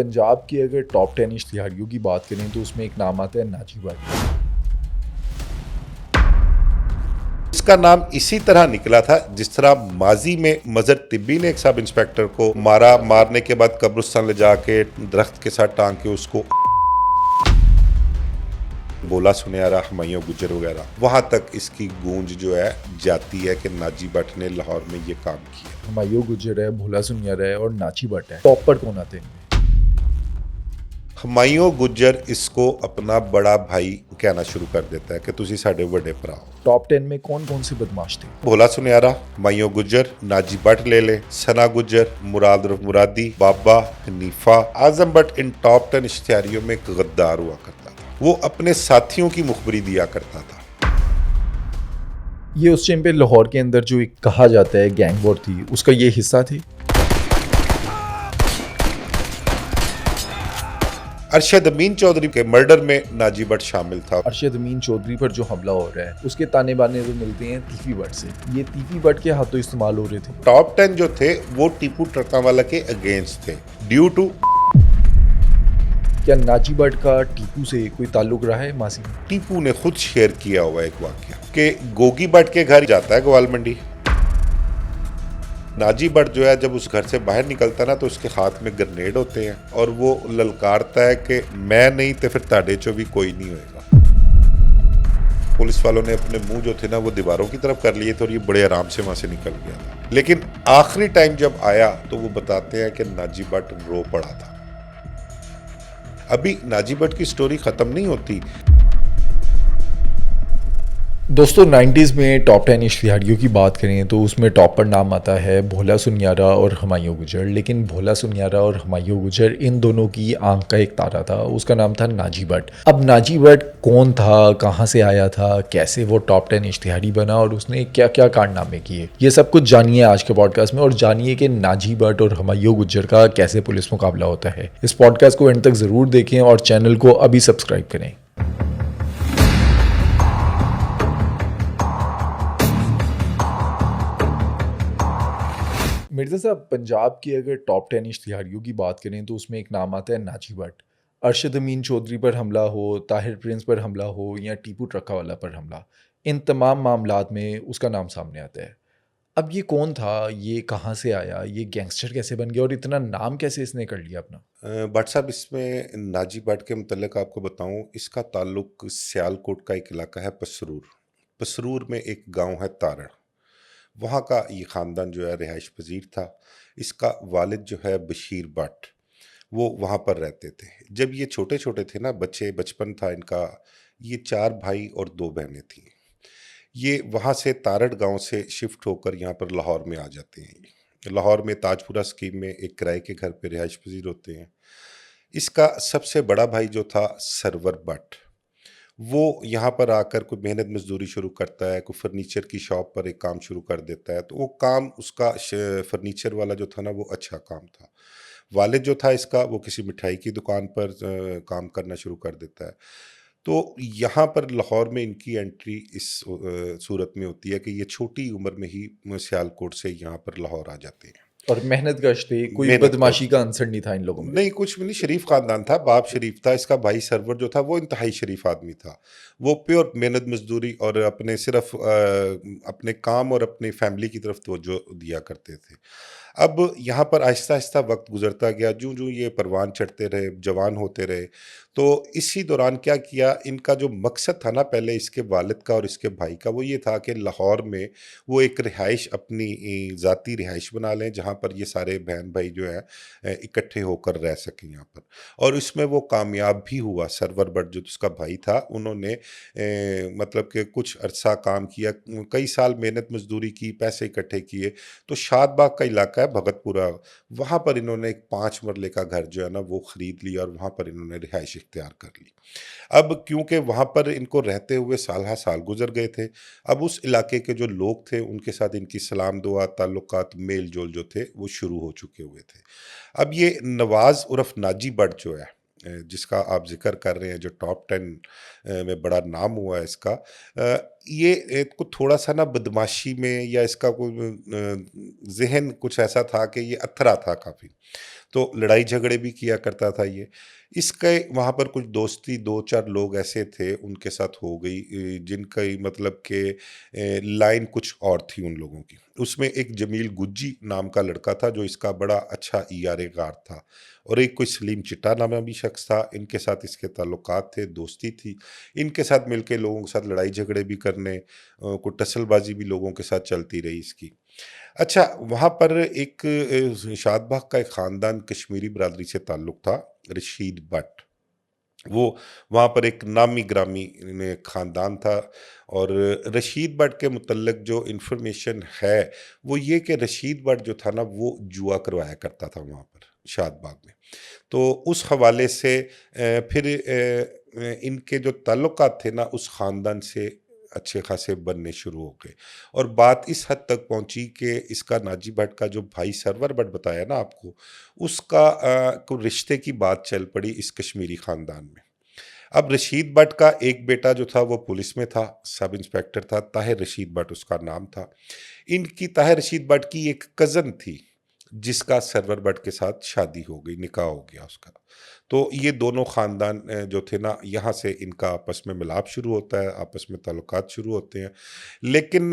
पंजाब की अगर टॉप 10 इश्तिहारियों की बात करें तो उसमें एक नाम आता है नाजी भट्ट। इसका नाम इसी तरह निकला था जिस तरह माजी में मजर तिब्बी ने एक सब इंस्पेक्टर को मारा, मारने के बाद कब्रिस्तान ले जाके दरख्त के साथ टांग के उसको बोला सुनियारा, हुमायूं गुजर वगैरह, वहां तक इसकी गूंज जो है जाती है कि नाजी भट्ट ने लाहौर में ये काम किया। हुमायूं गुजर है, भोला सुनियारा है और नाची भट्ट है। टॉप पर कौन आते हैं? हुमायूं गुजर इसको अपना बड़ा भाई कहना शुरू कर देता है कि तुसी साडे बड़े भरा हो। टॉप 10 में कौन कौन से बदमाश थे? भोला सुनियारा, हुमायूं गुजर, नाजी भट्ट ले ले, सना गुजर, मुराद उर्फ मुरादी, बाबा, हनीफा। आजम भट्ट इन टॉप 10 इश्तिहारियों में एक गद्दार हुआ करता था। वो अपने साथियों की मुखबरी दिया करता था। ये उस टाइम पे लाहौर के अंदर जो एक कहा जाता है गैंग वॉर थी, उसका ये हिस्सा थे। अरशद अमीन चौधरी के मर्डर में नाजी भट्ट शामिल था। अरशद अमीन चौधरी पर जो हमला हो रहा है उसके ताने बाने तो मिलते हैं तीफी भट्ट से। ये तीफी भट्ट के हाथों इस्तेमाल हो रहे थे। टॉप 10 जो थे वो टीपू ट्रकावाला के अगेंस्ट थे ड्यू टू। क्या नाजी भट्ट का टीपू से कोई ताल्लुक रहा है मासी में? टीपू ने खुद शेयर किया हुआ एक वाक्य कि गोगी भट्ट के घर जाता है ग्वाल मंडी। नाजी भट्ट जो है जब उस घर से बाहर निकलता ना तो उसके हाथ में ग्रेनेड होते हैं और वो ललकारता है कि मैं नहीं तो फिर ताड़े चो भी कोई नहीं होएगा। पुलिस वालों ने अपने मुंह जो थे ना वो दीवारों की तरफ कर लिए थे और ये बड़े आराम से वहां से निकल गया था। लेकिन आखिरी टाइम जब आया तो वो बताते हैं कि नाजी भट्ट रो पड़ा था। अभी नाजी भट्ट की स्टोरी खत्म नहीं होती। दोस्तों 90s में टॉप 10 इश्तिहारियों की बात करें तो उसमें टॉप पर नाम आता है भोला सुनियारा और हुमायूं गुजर। लेकिन भोला सुनियारा और हुमायूं गुजर इन दोनों की आंख का एक तारा था, उसका नाम था नाजी भट्ट। अब नाजी भट्ट कौन था, कहाँ से आया था, कैसे वो टॉप 10 इश्तिहारी बना और उसने क्या क्या कारनामे किए, ये सब कुछ जानिए आज के पॉडकास्ट में। और जानिए कि नाजी भट्ट और हुमायूं गुजर का कैसे पुलिस मुकाबला होता है। इस पॉडकास्ट को एंड तक ज़रूर देखें और चैनल को अभी सब्सक्राइब करें। मिर्ज़ा साहब, पंजाब की अगर टॉप 10 इश्तिहारियों की बात करें तो उसमें एक नाम आता है नाजी भट्ट। अरशद अमीन चौधरी पर हमला हो, ताहिर प्रिंस पर हमला हो या टीपू ट्रकावाला पर हमला, इन तमाम मामलात में उसका नाम सामने आता है। अब ये कौन था, ये कहाँ से आया, ये गैंगस्टर कैसे बन गया और इतना नाम कैसे इसने कर लिया अपना? भट्ट साहब, इसमें नाजी भट्ट के मुतल्लिक आपको बताऊं, इसका ताल्लुक सियालकोट का एक इलाका है पसरूर। पसरूर में एक गांव है तारड़, वहाँ का ये ख़ानदान जो है रिहाइश पजीर था। इसका वालिद जो है बशीर भट्ट, वो वहाँ पर रहते थे। जब ये छोटे छोटे थे ना, बचपन था इनका, ये 4 भाई और 2 बहनें थीं। ये वहाँ से तारड़ गांव से शिफ्ट होकर यहाँ पर लाहौर में आ जाते हैं। लाहौर में ताजपुरा स्कीम में एक किराए के घर पे रिहाइश पजीर होते हैं। इसका सबसे बड़ा भाई जो था सरवर भट्ट, वो यहाँ पर आकर कोई मेहनत मजदूरी शुरू करता है, कोई फर्नीचर की शॉप पर एक काम शुरू कर देता है। तो वो काम उसका फर्नीचर वाला जो था ना वो अच्छा काम था। वालिद जो था इसका, वो किसी मिठाई की दुकान पर काम करना शुरू कर देता है। तो यहाँ पर लाहौर में इनकी एंट्री इस सूरत में होती है कि ये छोटी उम्र में ही सियालकोट से यहाँ पर लाहौर आ जाते हैं। और मेहनत कश थे, कोई मेहनत बदमाशी कश का अंसर नहीं था इन लोगों में। नहीं, कुछ भी नहीं, शरीफ खानदान था। बाप शरीफ था, इसका भाई सरवर जो था वो इंतहाई शरीफ आदमी था। वो प्योर मेहनत मजदूरी और अपने सिर्फ अपने काम और अपनी फैमिली की तरफ तवज्जो दिया करते थे। अब यहाँ पर आहिस्ता आहिस्ता वक्त गुजरता गया, जूं जूं ये परवान चढ़ते रहे, जवान होते रहे। तो इसी दौरान क्या किया, इनका जो मकसद था ना पहले इसके वालिद का और इसके भाई का, वो ये था कि लाहौर में वो एक रिहाइश, अपनी ज़ाती रिहाइश बना लें जहाँ पर ये सारे बहन भाई जो है इकट्ठे होकर रह सकें यहाँ पर। और इसमें वो कामयाब भी हुआ। सरवर भट्ट जो उसका भाई था, उन्होंने मतलब कि कुछ अरसा काम किया, कई साल मेहनत मजदूरी की, पैसे इकट्ठे किए। तो शादबाग का इलाका है भगतपुरा, वहाँ पर इन्होंने एक 5 मरले का घर जो है ना वो ख़रीद लिया और वहाँ पर इन्होंने रिहाइश इख्तियार कर ली। अब क्योंकि वहाँ पर इनको रहते हुए साल हा साल गुजर गए थे, अब उस इलाके के जो लोग थे उनके साथ इनकी सलाम दुआ, ताल्लुकात, मेल जोल जो थे वो शुरू हो चुके हुए थे। अब ये नवाज़ उर्फ नाजी भट्ट जो है, जिसका आप ज़िक्र कर रहे हैं, जो टॉप 10 में बड़ा नाम हुआ है इसका, ये को थोड़ा-सा ना बदमाशी में या इसका कोई ज़हन कुछ ऐसा था कि ये अथरा था काफ़ी। तो लड़ाई झगड़े भी किया करता था ये। इसके वहाँ पर कुछ दोस्ती 2-4 लोग ऐसे थे उनके साथ हो गई, जिनका मतलब कि लाइन कुछ और थी उन लोगों की। उसमें एक जमील गुज्जी नाम का लड़का था जो इसका बड़ा अच्छा ईआर-ए-कार था, और एक कोई सलीम चिट्टा नामा भी शख्स था। इनके साथ इसके ताल्लुकात थे, दोस्ती थी। इनके साथ मिलके लोगों के साथ लड़ाई झगड़े भी करने, कोई टसलबाजी भी लोगों के साथ चलती रही इसकी। अच्छा, वहाँ पर एक शाद बाग का एक ख़ानदान कश्मीरी बरादरी से ताल्लुक़ था, रशीद बट। वो वहाँ पर एक नामी-गिरामी ख़ानदान था, और रशीद बट के मुतल्लिक़ जो इन्फॉर्मेशन है, वो ये कि रशीद बट जो था ना, वो जुआ करवाया करता था वहाँ पर, शाद बाग में। तो उस हवाले से फिर इनके जो ताल्लुकात थे ना, उस ख़ानदान से अच्छे खासे बनने शुरू हो गए, और बात इस हद तक पहुंची कि इसका नाजी भट्ट का जो भाई सरवर भट्ट बताया ना आपको, उसका को रिश्ते की बात चल पड़ी इस कश्मीरी खानदान में। अब रशीद भट्ट का एक बेटा जो था वो पुलिस में था, सब इंस्पेक्टर था, ताहिर रशीद भट्ट उसका नाम था। इनकी ताहिर रशीद भट्ट की एक कज़न थी, जिसका सरवर भट्ट के साथ शादी हो गई, निकाह हो गया उसका। तो ये दोनों ख़ानदान जो थे ना, यहाँ से इनका आपस में मिलाप शुरू होता है, आपस में ताल्लुकात शुरू होते हैं। लेकिन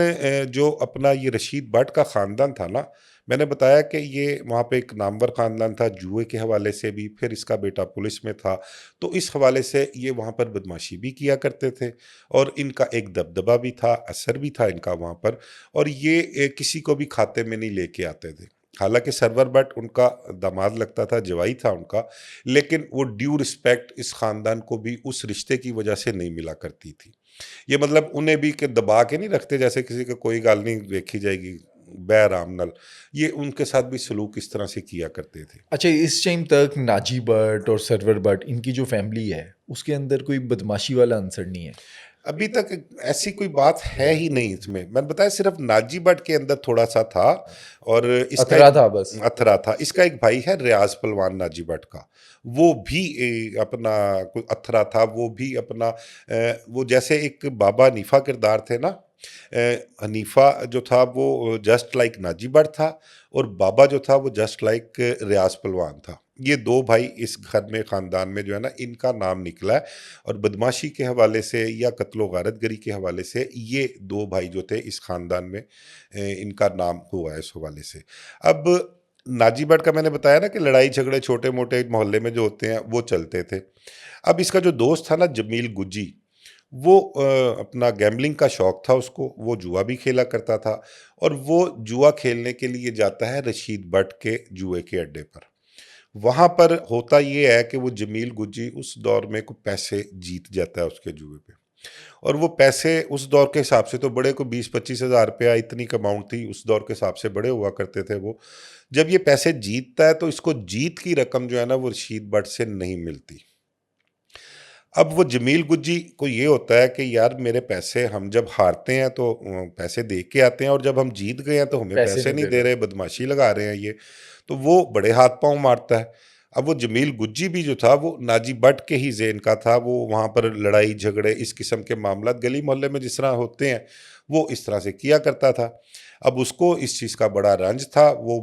जो अपना ये रशीद भट्ट का ख़ानदान था ना, मैंने बताया कि ये वहाँ पे एक नामवर ख़ानदान था जुए के हवाले से भी, फिर इसका बेटा पुलिस में था, तो इस हवाले से ये वहाँ पर बदमाशी भी किया करते थे, और इनका एक दबदबा भी था, असर भी था इनका वहाँ पर, और ये किसी को भी खाते में नहीं लेके आते थे। हालाँकि सरवर भट्ट उनका दामाद लगता था, जवाई था उनका, लेकिन वो ड्यू रिस्पेक्ट इस ख़ानदान को भी उस रिश्ते की वजह से नहीं मिला करती थी। ये मतलब उन्हें भी कि दबा के नहीं रखते, जैसे किसी को कोई गल नहीं देखी जाएगी, बे-आराम नाल, ये उनके साथ भी सलूक इस तरह से किया करते थे। अच्छा, इस टाइम तक नाजी भट्ट और सरवर भट्ट इनकी जो फैमिली है, उसके अंदर कोई बदमाशी वाला अंसर नहीं है? अभी तक ऐसी कोई बात है ही नहीं इसमें। मैंने बताया सिर्फ नाजी भट्ट के अंदर थोड़ा-सा था, और इसका अथरा एक था बस। अथरा था। इसका एक भाई है रियाज़ पहलवान नाजी भट्ट का। वो भी अपना कोई अथरा था, वो भी अपना वो जैसे एक बाबा हनीफ़ा किरदार थे ना, हनीफ़ा जो था वो जस्ट लाइक नाजी भट्ट था, और बाबा जो था वो जस्ट लाइक रियाज़ पहलवान था। ये 2 भाई इस घर में ख़ानदान में जो है ना, इनका नाम निकला है, और बदमाशी के हवाले से या कत्लो-गारतगरी के हवाले से ये 2 भाई जो थे इस ख़ानदान में इनका नाम हुआ है इस हवाले से। अब नाजी भट्ट का मैंने बताया ना कि लड़ाई-झगड़े छोटे-मोटे मोहल्ले में जो होते हैं वो चलते थे। अब इसका जो दोस्त था ना जमील गुज्जी, वो अपना गैम्बलिंग का शौक था उसको, वो जुआ भी खेला करता था, और वो जुआ खेलने के लिए जाता है रशीद भट्ट के जुए के अड्डे पर। वहाँ पर होता ये है कि वो जमील गुज्जी उस दौर में कुछ पैसे जीत जाता है उसके जुए पे, और वो पैसे उस दौर के हिसाब से तो बड़े, को 20-25 हज़ार रुपया इतनी क अमाउंट थी, उस दौर के हिसाब से बड़े हुआ करते थे वो। जब ये पैसे जीतता है तो इसको जीत की रकम जो है ना वो रशीद भट्ट से नहीं मिलती। अब वो जमील गुज्जी को ये होता है कि यार मेरे पैसे, हम जब हारते हैं तो पैसे दे के आते हैं, और जब हम जीत गए हैं तो हमें पैसे पैसे नहीं नहीं दे दे रहे। रहे, बदमाशी लगा रहे हैं ये। तो वो बड़े हाथ-पाँव मारता है। अब वो जमील गुज्जी भी जो था वो नाजी भट्ट के ही ज़ेन का था, वो वहाँ पर लड़ाई झगड़े इस किस्म के मामलात गली मोहल्ले में जिस तरह होते हैं, वो इस तरह से किया करता था। अब उसको इस चीज़ का बड़ा रंज था, वो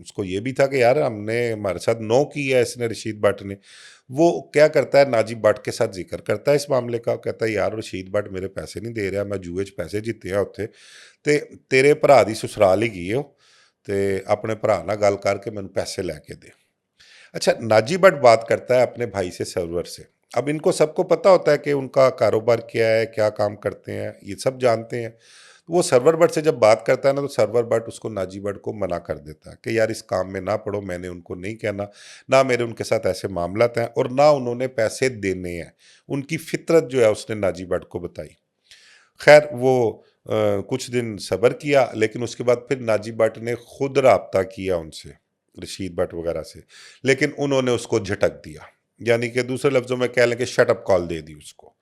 उसको ये भी था कि यार हमने, हमारे साथ नौ की है इसने रशीद भट्ट ने। वो क्या करता है, नाजी भट्ट के साथ ज़िक्र करता है इस मामले का, कहता है यार रशीद भट्ट मेरे पैसे नहीं दे रहा, मैं जुए 'ਚ पैसे जित्ते आ उत्थे, ते तेरे भरा दी ससुराल ही गई ओ, ते अपने भरा नाल गल करके मैनूं पैसे लैके दे। अच्छा, नाजी भट्ट बात करता है अपने भाई से, सरवर से। अब इनको सबको पता होता है कि उनका कारोबार क्या है, क्या काम करते हैं, ये सब जानते हैं। तो वो सरवर भट्ट से जब बात करता है ना, तो सरवर भट्ट उसको, नाजी भट्ट को मना कर देता है कि यार इस काम में ना पड़ो, मैंने उनको नहीं कहना, ना मेरे उनके साथ ऐसे मामलात हैं, और ना उन्होंने पैसे देने हैं। उनकी फितरत जो है उसने नाजी भट्ट को बताई। खैर वो कुछ दिन सब्र किया, लेकिन उसके बाद फिर नाजी भट्ट ने खुद राब्ता किया उनसे, रशीद भट्ट वगैरह से, लेकिन उन्होंने उसको झटक दिया। यानी कि दूसरे लफ्ज़ों में कह लें कि शट अप कॉल दे दी उसको।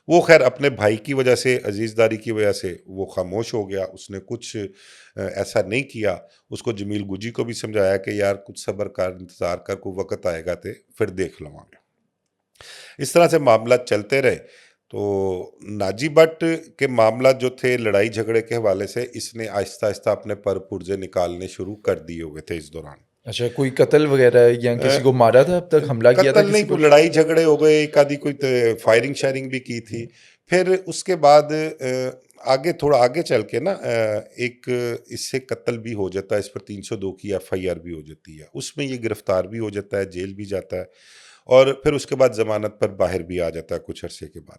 वो खैर अपने भाई की वजह से, अजीज़दारी की वजह से वो खामोश हो गया, उसने कुछ ऐसा नहीं किया। उसको जमील गुज्जी को भी समझाया कि यार कुछ सब्र कर, इंतज़ार कर, कोई वक़्त आएगा ते फिर देख लवांगे। इस तरह से मामला चलते रहे। तो नाजी भट्ट के मामला जो थे लड़ाई झगड़े के हवाले से, इसने आहिस्ता आहिस्ता अपने पर पुर्जे निकालने शुरू कर दिए हुए थे इस दौरान। अच्छा, कोई कत्ल वगैरह या अ, किसी को मारा था, अब तक हमला किया था कत्ल नहीं, किसी कोई पर? लड़ाई झगड़े हो गए, एक आधी कोई फायरिंग शायरिंग भी की थी। फिर उसके बाद आगे थोड़ा आगे चल के ना एक इससे कत्ल भी हो जाता है, इस पर 302 की एफआईआर भी हो जाती है, उसमें ये गिरफ्तार भी हो जाता है, जेल भी जाता है, और फिर उसके बाद जमानत पर बाहर भी आ जाता है कुछ अरसे के बाद।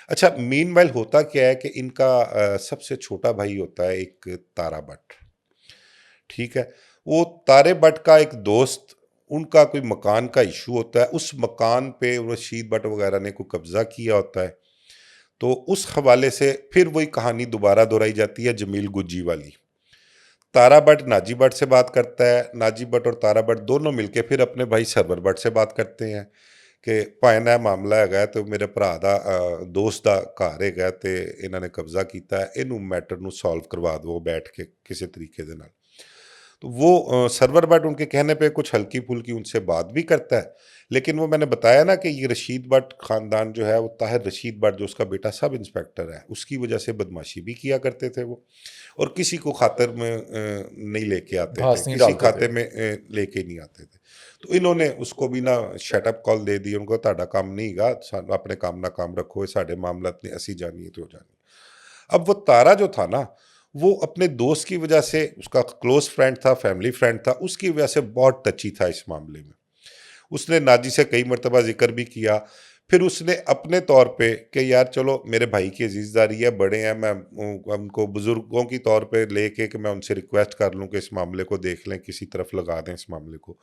अच्छा, मीनवाइल होता क्या है कि इनका सबसे छोटा भाई होता है एक तारा भट्ट, ठीक है। वो तारे भट्ट का एक दोस्त, उनका कोई मकान का इशू होता है, उस मकान पे रशीद भट्ट वगैरह ने कोई कब्जा किया होता है। तो उस हवाले से फिर वही कहानी दोबारा दोहराई जाती है जमील गुज्जी वाली। तारा भट्ट नाजी भट्ट से बात करता है, नाजी भट्ट और तारा भट्ट दोनों मिलके फिर अपने भाई सरवर भट्ट से बात करते हैं कि भाई ना मामला है, तो मेरे भरा दा दोस्त का घर है, तो इन्होंने कब्जा किया है, इनू मैटर नू सॉल्व करवा दो बैठ के किसी तरीके दे नाल। तो वो सरवर भट्ट उनके कहने पे कुछ हल्की फुल्की उनसे बात भी करता है, लेकिन वो मैंने बताया ना कि ये रशीद भट्ट खानदान जो है, वो ताहिर रशीद भट्ट जो उसका बेटा सब इंस्पेक्टर है, उसकी वजह से बदमाशी भी किया करते थे वो, और किसी को खातर में नहीं लेके आते थे, घास नहीं किसी डालते थे। खाते में लेके नहीं आते थे। तो इन्होंने उसको भी ना शटअप कॉल दे दी, उनको ताड़ा काम नहीं गा, अपने काम ना काम रखो, ये साढ़े मामला ने असी जानिए तो जानिए। अब वो तारा जो था ना, वो अपने दोस्त की वजह से, उसका क्लोज फ्रेंड था, फैमिली फ्रेंड था, उसकी वजह से बहुत टची था इस मामले में। उसने नाजी से कई मरतबा जिक्र भी किया। फिर उसने अपने तौर पे कि यार चलो मेरे भाई की अजीज़दारी है, बड़े हैं, मैं उनको बुज़ुर्गों की तौर पे लेके कि मैं उनसे रिक्वेस्ट कर लूँ कि इस मामले को देख लें, किसी तरफ लगा दें इस मामले को।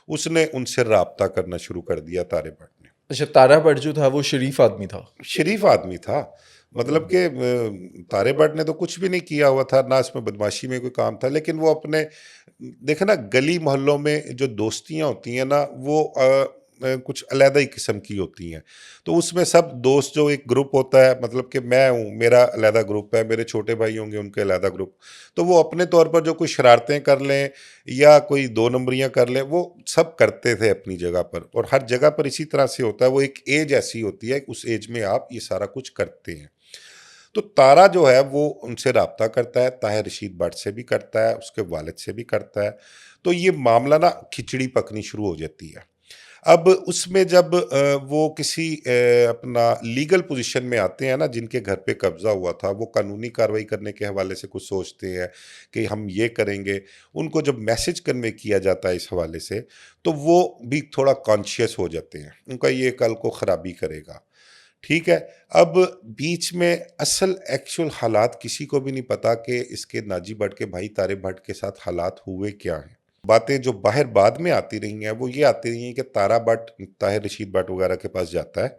उसने उनसे राब्ता करना शुरू कर दिया तारे भट्ट ने। अच्छा, तारा भट्ट जो था वो शरीफ आदमी था। शरीफ आदमी था, मतलब कि तारे भट्ट ने तो कुछ भी नहीं किया हुआ था, ना इसमें बदमाशी में कोई काम था, लेकिन वो अपने देखे ना गली मोहल्लों में जो दोस्तियां होती हैं ना, वो कुछ अलग ही किस्म की होती हैं। तो उसमें सब दोस्त जो एक ग्रुप होता है, मतलब कि मैं हूँ, मेरा अलग ग्रुप है, मेरे छोटे भाई होंगे उनके अलग ग्रुप, तो वो अपने तौर पर जो कोई शरारतें कर लें या कोई दो नंबरियां कर लें, वो सब करते थे अपनी जगह पर, और हर जगह पर इसी तरह से होता है। वो एक एज ऐसी होती है, उस एज में आप ये सारा कुछ करते हैं। तो तारा जो है वो उनसे राब्ता करता है, ताहिर रशीद भट्ट से भी करता है, उसके वालिद से भी करता है। तो ये मामला ना खिचड़ी पकनी शुरू हो जाती है। अब उसमें जब वो किसी अपना लीगल पोजीशन में आते हैं ना, जिनके घर पे कब्जा हुआ था, वो कानूनी कार्रवाई करने के हवाले से कुछ सोचते हैं कि हम ये करेंगे। उनको जब मैसेज कन्वे किया जाता है इस हवाले से, तो वो भी थोड़ा कॉन्शियस हो जाते हैं, उनका ये कल को खराबी करेगा, ठीक है। अब बीच में असल एक्चुअल हालात किसी को भी नहीं पता कि इसके नाजी भट्ट के भाई तारे भट्ट के साथ हालात हुए क्या हैं। बातें जो बाहर बाद में आती रही हैं वो ये आती रही हैं कि तारा भट्ट ताहिर रशीद भट्ट वगैरह के पास जाता है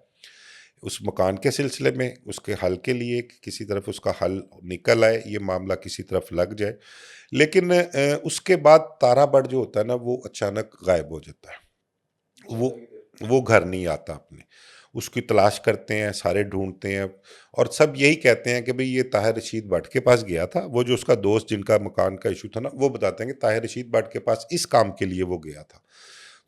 उस मकान के सिलसिले में, उसके हल के लिए कि किसी तरफ उसका हल निकल आए, ये मामला किसी तरफ लग जाए। लेकिन उसके बाद तारा भट्ट जो होता है ना, वो अचानक गायब हो जाता है। वो वो घर नहीं आता अपने, उसकी तलाश करते हैं, सारे ढूंढते हैं, और सब यही कहते हैं कि भाई ये ताहिर रशीद भट्ट के पास गया था। वो जो उसका दोस्त जिनका मकान का इशू था ना, वो बताते हैं कि ताहिर रशीद भट्ट के पास इस काम के लिए वो गया था।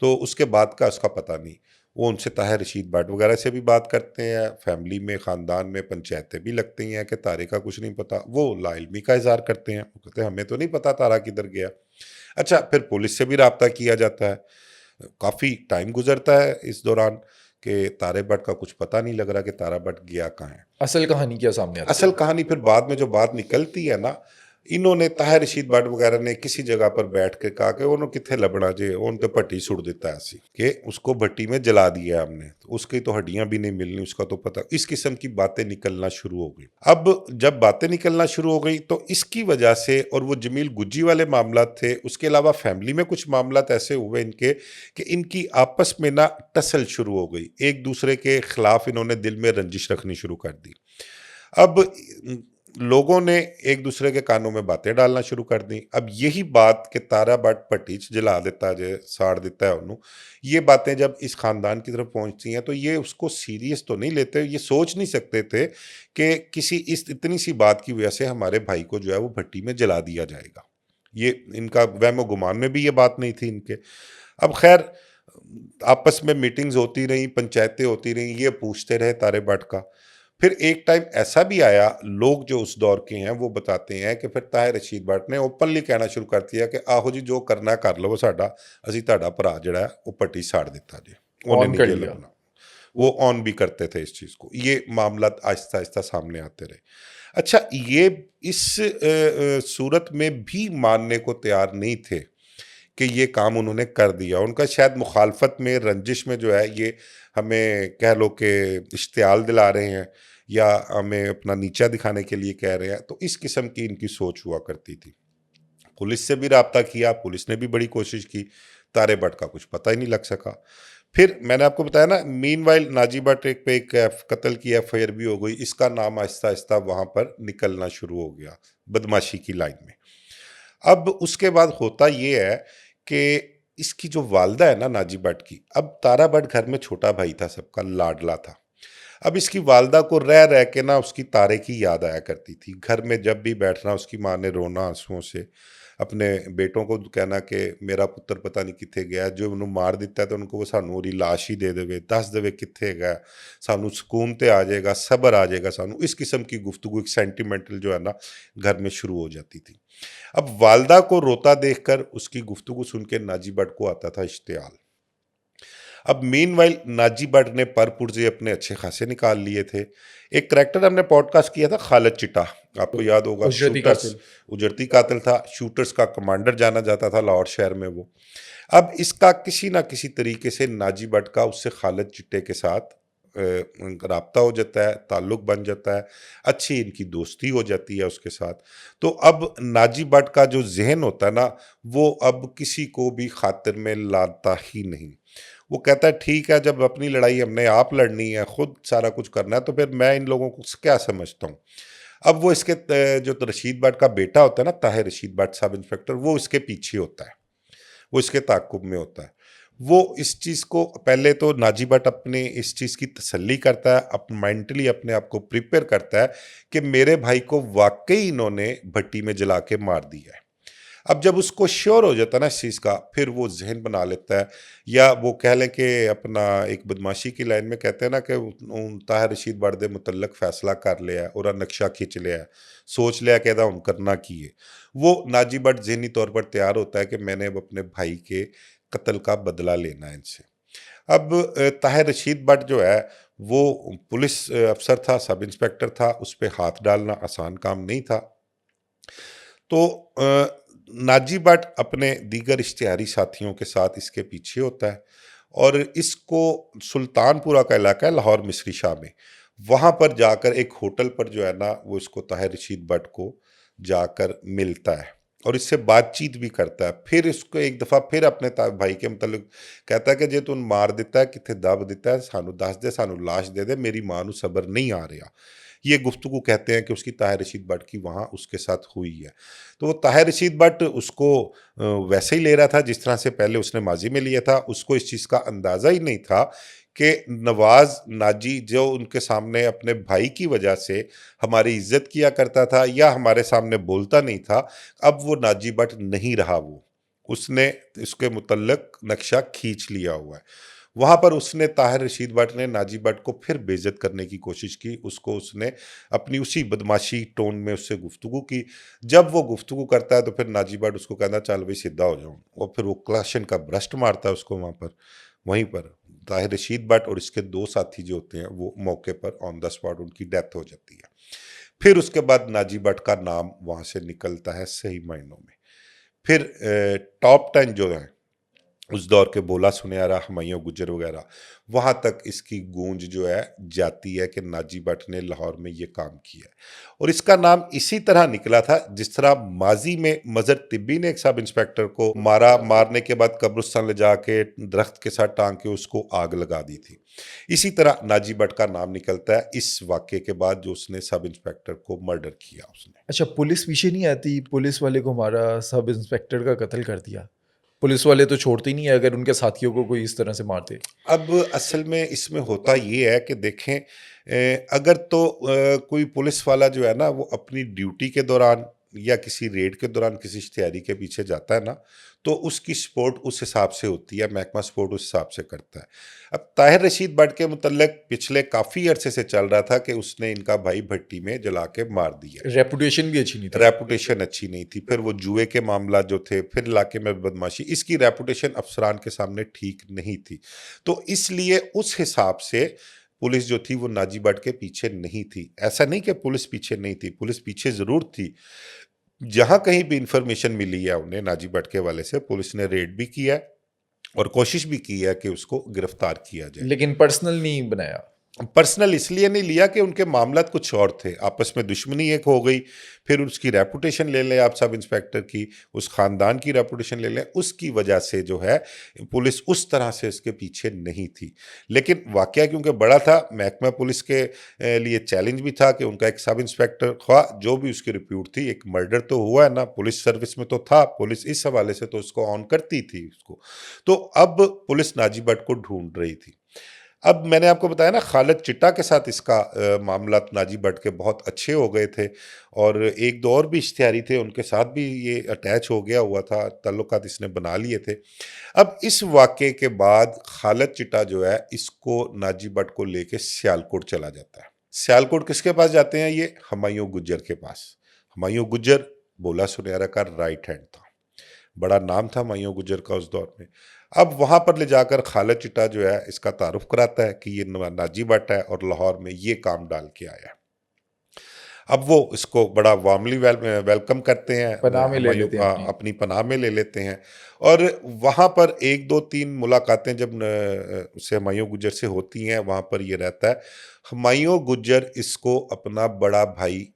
तो उसके बाद का उसका पता नहीं। वो उनसे ताहिर रशीद भट्ट वगैरह से भी बात करते हैं, फैमिली में, ख़ानदान में पंचायतें भी लगती हैं कि तारे का कुछ नहीं पता। वो लाइल्मी का इज़हार करते हैं, वो कहते हैं हमें तो नहीं पता तारा किधर गया। अच्छा, फिर पुलिस से भी रब्ता किया जाता है। काफ़ी टाइम गुजरता है इस दौरान कि तारे भट्ट का कुछ पता नहीं लग रहा कि तारा भट्ट गया कहाँ है। असल कहानी क्या सामने आती असल है? कहानी फिर बाद में जो बात निकलती है ना, इन्होंने ताहिर रशीद भट्ट वगैरह ने किसी जगह पर बैठ के कहा कि उन्होंने कितने लबना जे उन तो भट्टी सुट देता है असी कि उसको भट्टी में जला दिया हमने, तो उसकी तो हड्डियां भी नहीं मिलनी, उसका तो पता। इस किस्म की बातें निकलना शुरू हो गई। अब जब बातें निकलना शुरू हो गई तो इसकी वजह से, और वो जमील गुज्जी वाले मामला थे, उसके अलावा फैमिली में कुछ मामला ऐसे हुए इनके कि इनकी आपस में ना टसल शुरू हो गई, एक दूसरे के खिलाफ इन्होंने दिल में रंजिश रखनी शुरू कर दी। अब लोगों ने एक दूसरे के कानों में बातें डालना शुरू कर दी। अब यही बात कि तारा भट्ट भट्टी च जला देता जे, साड़ देता है उन्होंने, ये बातें जब इस खानदान की तरफ पहुंचती हैं तो ये उसको सीरियस तो नहीं लेते, ये सोच नहीं सकते थे कि किसी इस इतनी सी बात की वजह से हमारे भाई को जो है वो भट्टी में जला दिया जाएगा। ये इनका वहमो गुमान में भी ये बात नहीं थी इनके। अब खैर आपस में मीटिंग्स होती रहीं, पंचायतें होती रहीं, ये पूछते रहे तारे भट्ट का। फिर एक टाइम ऐसा भी आया, लोग जो उस दौर के हैं वो बताते हैं कि फिर ताहिर रशीद भट्ट ने ओपनली कहना शुरू कर दिया कि आहो जी जो करना कर लवो साडा, ਅਸੀਂ ਤੁਹਾਡਾ ਭਰਾ ਜਿਹੜਾ ਹੈ ਉਹ ਪੱਟੀ ਸਾੜ ਦਿੱਤਾ जी, ਉਹਨੇ ऑन नहीं कर जे लिया। लगना। वो ऑन भी करते थे इस चीज़ को। ये मामला आहिस्ता आहिस्ता सामने आते रहे। अच्छा, ये इस सूरत में भी मानने को तैयार नहीं थे कि ये काम उन्होंने कर दिया। उनका शायद मुखालफत में, रंजिश में जो है, ये हमें कह लो कि इश्तियाल दिला रहे हैं या हमें अपना नीचा दिखाने के लिए कह रहे हैं। तो इस किस्म की इनकी सोच हुआ करती थी। पुलिस से भी राब्ता किया, पुलिस ने भी बड़ी कोशिश की, तारे भट्ट का कुछ पता ही नहीं लग सका। फिर मैंने आपको बताया ना, मीनवाइल नाजी भट्ट पे एक कत्ल की एफआईआर भी हो गई। इसका नाम आहिस्ता आहिस्ता वहाँ पर निकलना शुरू हो गया बदमाशी की लाइन में। अब उसके बाद होता ये है कि इसकी जो वालदा है ना नाजी भट्ट की, अब तारा भट्ट घर में छोटा भाई था, सबका लाडला था। अब इसकी वालदा को रह रह के ना उसकी तारे की याद आया करती थी। घर में जब भी बैठना, उसकी माँ ने रोना आंसुओं से, अपने बेटों को कहना कि मेरा पुत्र पता नहीं कित्थे गया, जो उन्होंने मार दिता है तो उनको वो सानू ओदी लाश ही दे देवे, दस देवे कित्थे गया, सानू सुकून ते आ जाएगा, सबर आ जाएगा सानू। इस किस्म की गुफ्तगू एक सेंटिमेंटल जो है ना घर में शुरू हो जाती थी। अब वालदा को रोता देखकर उसकी गुफ्तगू सुन के नाजी भट्ट को आता था इश्तियाल। अब मीनवाइल नाजी भट्ट ने पर पुर्जे अपने अच्छे खासे निकाल लिए थे। एक करैक्टर हमने पॉडकास्ट किया था, खालिद चिट्टा, आपको याद होगा, उजरती शूटर्स, कातिल। उजरती कातिल था, शूटर्स का कमांडर जाना जाता था लाहौर शहर में वो। अब इसका किसी ना किसी तरीके से नाजी भट्ट का उससे खालिद चिट्टे के साथ राब्ता हो जाता है, ताल्लुक बन जाता है, अच्छी इनकी दोस्ती हो जाती है उसके साथ। तो अब नाजी भट्ट का जो जहन होता है ना, वो अब किसी को भी खातिर में लाता ही नहीं। वो कहता है ठीक है, जब अपनी लड़ाई हमने आप लड़नी है, खुद सारा कुछ करना है, तो फिर मैं इन लोगों को क्या समझता हूँ। अब वो इसके जो रशीद भट्ट का बेटा होता है ना, ताहिर रशीद भट्ट सब इंस्पेक्टर, वो इसके पीछे होता है, वो इसके ताक़ुब में होता है। वो इस चीज़ को पहले तो नाजी भट्ट अपने इस चीज़ की तसल्ली करता है, मेंटली अपने आप को प्रिपेयर करता है कि मेरे भाई को वाकई इन्होंने भट्टी में जला के मार दिया है। अब जब उसको श्योर हो जाता है ना इस चीज़ का, फिर वो जहन बना लेता है, या वो कह लें कि अपना एक बदमाशी की लाइन में कहते हैं ना कि ताहिर रशीद भट्ट दे मुतल्लक फैसला कर लिया है और नक्शा खींच लिया है, सोच लिया कि हम करना की है। वो नाजी भट्ट ज़हनी तौर पर तैयार होता है कि मैंने अब अपने भाई के कत्ल का बदला लेना है इनसे। अब ताहिर रशीद भट्ट जो है वो पुलिस अफसर था, सब इंस्पेक्टर था, उस पर हाथ डालना आसान काम नहीं था। तो नाजी भट्ट अपने दीगर इश्तिहारी साथियों के साथ इसके पीछे होता है और इसको सुल्तानपुरा का इलाका है लाहौर मिस्री शाह में, वहाँ पर जाकर एक होटल पर जो है ना वो इसको ताहिर रशीद भट्ट को जाकर मिलता है और इससे बातचीत भी करता है। फिर इसको एक दफ़ा फिर अपने भाई के मतलब कहता है कि जे तून मार दिता है, कितने दब दिता है, सानू दस दे, सानू लाश दे दे, मेरी मां नू सबर नहीं आ रहा। ये गुफ्तगू कहते हैं कि उसकी ताहिर रशीद भट्ट की वहाँ उसके साथ हुई है। तो वो ताहिर रशीद भट्ट उसको वैसे ही ले रहा था जिस तरह से पहले उसने माजी में लिया था। उसको इस चीज़ का अंदाज़ा ही नहीं था कि नवाज नाजी जो उनके सामने अपने भाई की वजह से हमारी इज्जत किया करता था या हमारे सामने बोलता नहीं था, अब वो नाजी भट्ट नहीं रहा। वो उसने इसके मुतल्लिक नक्शा खींच लिया हुआ है। वहाँ पर उसने ताहिर रशीद भट्ट ने नाजी भट्ट को फिर बेइज्जत करने की कोशिश की। उसको उसने अपनी उसी बदमाशी टोन में उससे गुफ्तगू की। जब वो गुफ्तगू करता है तो फिर नाजी भट्ट उसको कहता चल भाई सीधा हो जाऊँ, और फिर वो क्लाशन का ब्रस्ट मारता है उसको वहाँ पर। वहीं पर ताहिर रशीद भट्ट और इसके दो साथी जो होते हैं वो मौके पर ऑन द स्पॉट उनकी डेथ हो जाती है। फिर उसके बाद नाजी भट्ट का नाम वहाँ से निकलता है सही मायनों में। फिर टॉप 10 जो है उस दौर के बोला सुनियारा, हुमायूं गुजर वगैरह, वहाँ तक इसकी गूंज जो है जाती है कि नाजी भट्ट ने लाहौर में ये काम किया। और इसका नाम इसी तरह निकला था जिस तरह माजी में मजर तिब्बी ने एक सब इंस्पेक्टर को मारा, मारने के बाद कब्रिस्तान ले जाके दरख्त के साथ टांग के उसको आग लगा दी थी। इसी तरह नाजी भट्ट का नाम निकलता है इस वाक़े के बाद जो उसने सब इंस्पेक्टर को मर्डर किया उसने। अच्छा, पुलिस पीछे नहीं आती, पुलिस वाले को मारा, सब इंस्पेक्टर का कत्ल कर दिया। पुलिस वाले तो छोड़ते ही नहीं है अगर उनके साथियों को कोई इस तरह से मारते। अब असल में इसमें होता ये है कि देखें, अगर तो कोई पुलिस वाला जो है ना वो अपनी ड्यूटी के दौरान या किसी रेड के दौरान किसी इश्तिहारी के पीछे जाता है ना, तो उसकी सपोर्ट उस हिसाब से होती है, महकमा सपोर्ट उस हिसाब से करता है। अब ताहिर रशीद भट्ट के मुतल्लिक पिछले काफ़ी अरसे से चल रहा था कि उसने इनका भाई भट्टी में जला के मार दिया। रेपुटेशन भी अच्छी नहीं थी। रेपुटेशन अच्छी नहीं थी, फिर वो जुए के मामला जो थे, फिर इलाके में बदमाशी, इसकी रेपुटेशन अफसरान के सामने ठीक नहीं थी। तो इसलिए उस हिसाब से पुलिस जो थी वो नाजी भट्ट के पीछे नहीं थी। ऐसा नहीं कि पुलिस पीछे नहीं थी, पुलिस पीछे ज़रूर थी। जहाँ कहीं भी इंफॉर्मेशन मिली है उन्हें नाजी भट्ट के हवाले से, पुलिस ने रेड भी किया है और कोशिश भी की है कि उसको गिरफ्तार किया जाए। लेकिन पर्सनल नहीं बनाया। पर्सनल इसलिए नहीं लिया कि उनके मामलात कुछ और थे, आपस में दुश्मनी एक हो गई, फिर उसकी रेपुटेशन ले लें आप सब इंस्पेक्टर की, उस ख़ानदान की रेपुटेशन ले लें, उसकी वजह से जो है पुलिस उस तरह से इसके पीछे नहीं थी। लेकिन वाक़या क्योंकि बड़ा था, महकमा पुलिस के लिए चैलेंज भी था कि उनका एक सब इंस्पेक्टर ख्वाह जो भी उसकी रिप्यूट थी, एक मर्डर तो हुआ है ना, पुलिस सर्विस में तो था, पुलिस इस हवाले से तो उसको ऑन करती थी उसको। तो अब पुलिस नाजी भट्ट को ढूंढ रही थी। अब मैंने आपको बताया ना, खालिद चिट्टा के साथ इसका मामला नाजी भट्ट के बहुत अच्छे हो गए थे और एक दो और भी इश्तिहारी थे, उनके साथ भी ये अटैच हो गया हुआ था, ताल्लुकात इसने बना लिए थे। अब इस वाक़े के बाद खालिद चिट्टा जो है, इसको नाजी भट्ट को लेके सियालकोट चला जाता है। सियालकोट किसके पास जाते हैं ये? हुमायूं गुज्जर के पास। हुमायूं गुज्जर भोला सुनैरा का राइट हैंड था, बड़ा नाम था हुमायूं गुज्जर का उस दौर में। अब वहाँ पर ले जाकर खालिद चिट्टा जो है इसका तारुफ कराता है कि ये नाजी भट्ट है और लाहौर में ये काम डाल के आया है। अब वो इसको बड़ा वार्मली वेलकम करते हैं, पनाह में ले हुमायूं लेते हैं अपनी। अपनी पनाह में ले लेते हैं। और वहाँ पर एक दो तीन मुलाकातें जब उससे हुमायूं गुज्जर से होती हैं, वहाँ पर ये रहता है, हुमायूं गुज्जर इसको अपना बड़ा भाई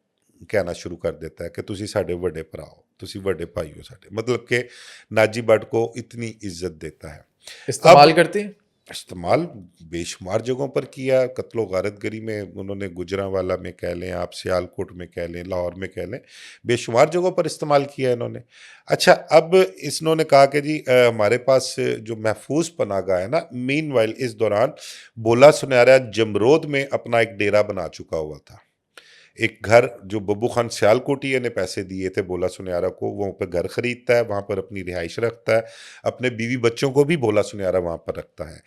कहना शुरू कर देता है कि तुसी साडे बड़े भरा हो, तुसी बड़े भाई हो साडे, मतलब कि नाजी भट्ट को इतनी इज्जत देता है। इस्तेमाल अब करते हैं। इस्तेमाल बेशुमार जगहों पर किया, कत्लो गारतगरी में उन्होंने, गुजरांवाला में कह लें आप, सियालकोट में कह लें, लाहौर में कह लें, बेशुमार जगहों पर इस्तेमाल किया इन्होंने। अच्छा, अब इन्होंने कहा कि जी हमारे पास जो महफूज पनाहगाह है ना, मीनवाइल इस दौरान भोला सुनैरा जमरोद में अपना एक डेरा बना चुका हुआ था। एक घर जो बब्बू खान सियालकोटिया ने पैसे दिए थे भोला सुनैरा को, वो वहाँ पर घर खरीदता है, वहाँ पर अपनी रिहाइश रखता है, अपने बीवी बच्चों को भी भोला सुनैरा वहाँ पर रखता है।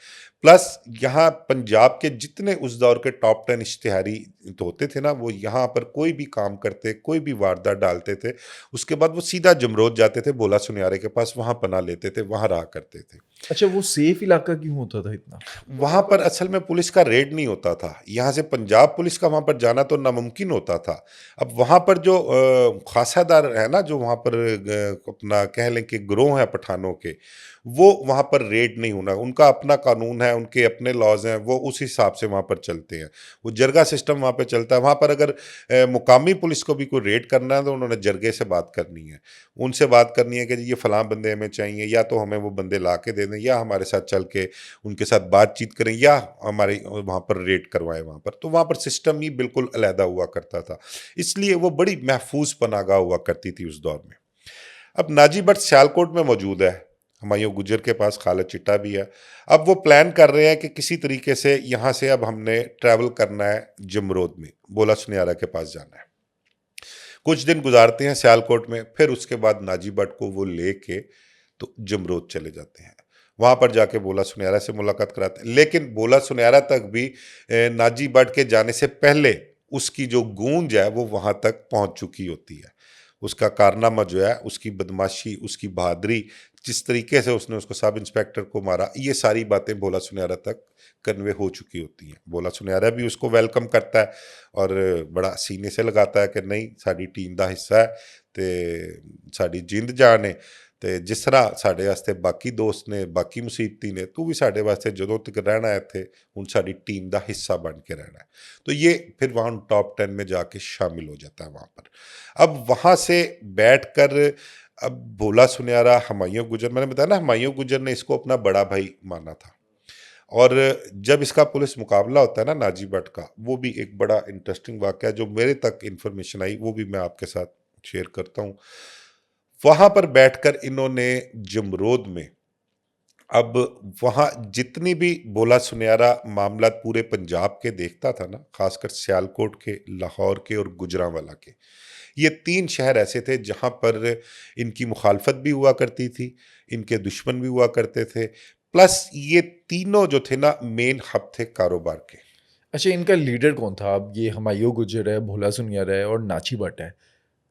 प्लस यहाँ पंजाब के जितने उस दौर के टॉप 10 इश्तिहारी तो होते थे ना, वो यहाँ पर कोई भी काम करते, कोई भी वारदात डालते थे, उसके बाद वो सीधा जमरोद जाते थे भोला सुनैरे के पास, वहाँ पनाह लेते थे, वहाँ रहा करते थे। अच्छा, वो सेफ इलाका क्यों होता था इतना? वहां पर असल में पुलिस का रेड नहीं होता था, यहाँ से पंजाब पुलिस का वहां पर जाना तो नामुमकिन होता था। अब वहां पर जो खासादार है ना, जो वहां पर अपना कह लें कि गिरोह है पठानों के, वो वहां पर रेड नहीं होना, उनका अपना कानून है, उनके अपने लॉज हैं, वो उस हिसाब से वहां पर चलते हैं। वो जरगा सिस्टम वहां पर चलता है। वहां पर अगर मुकामी पुलिस को भी कोई रेड करना है तो उन्होंने जरगे से बात करनी है, उनसे बात करनी है कि जी ये फलां बंदे हमें चाहिए, या तो हमें वो बंदे ला के दे दें, या हमारे साथ चल के उनके साथ बातचीत करें, या हमारे वहाँ पर रेड करवाएं वहाँ पर। तो वहाँ पर सिस्टम ही बिल्कुल अलहदा हुआ करता था, इसलिए वो बड़ी महफूज पनाहगाह हुआ करती थी उस दौर में। अब नाजी भट्ट सियालकोट में मौजूद है, हुमायूं गुज्जर के पास खालिद चिट्टा भी है। अब वो प्लान कर रहे हैं कि किसी तरीके से यहाँ से अब हमने ट्रैवल करना है जमरोद में, भोला सुनैरा के पास जाना है। कुछ दिन गुजारते हैं सियालकोट में, फिर उसके बाद नाजी भट्ट को वो लेके तो जमरोद चले जाते हैं। वहाँ पर जाके भोला सुनैरा से मुलाकात कराते हैं, लेकिन भोला सुनैरा तक भी नाजी भट्ट के जाने से पहले उसकी जो गूंज है वो वहाँ तक पहुँच चुकी होती है। उसका कारनामा जो है, उसकी बदमाशी, उसकी बहादुरी, जिस तरीके से उसने उसको सब इंस्पेक्टर को मारा, ये सारी बातें भोला सुनैरा तक कन्वे हो चुकी होती हैं। भोला सुनैरा भी उसको वेलकम करता है और बड़ा सीने से लगाता है कि नहीं, साड़ी टीम का हिस्सा है, तो साड़ी जिंद जान है, तो जिस तरह साढ़े वास्ते बाकी दोस्त ने, बाकी मुसीबती ने, तू भी साढ़े वास्ते जदों तक रहना है इत्थे, हुण साड़ी टीम का हिस्सा बन के रहना है। तो ये फिर वहाँ टॉप 10 में जाके शामिल हो जाता है वहाँ पर। अब वहाँ से बैठ कर अब भोला सुनैरा, हुमायूं गुज्जर, मैंने बताया ना हुमायूं गुज्जर ने इसको अपना बड़ा भाई माना था। और जब इसका पुलिस मुकाबला होता है ना नाजी भट्ट का, वो भी एक बड़ा इंटरेस्टिंग वाक़या जो मेरे तक इन्फॉर्मेशन आई, वो भी मैं आपके साथ शेयर करता हूँ। वहाँ पर बैठकर इन्होंने जमरोद में अब वहाँ जितनी भी बोला सुनहरा मामला पूरे पंजाब के देखता था ना, खासकर सियालकोट के, लाहौर के और गुजरांवाला के, ये 3 शहर ऐसे थे जहाँ पर इनकी मुखालफत भी हुआ करती थी, इनके दुश्मन भी हुआ करते थे, प्लस ये तीनों जो थे ना मेन हब थे कारोबार के। अच्छा, इनका लीडर कौन था? अब ये हुमायूं गुजर है, भोला सुनियारा है और नाची भट्ट है।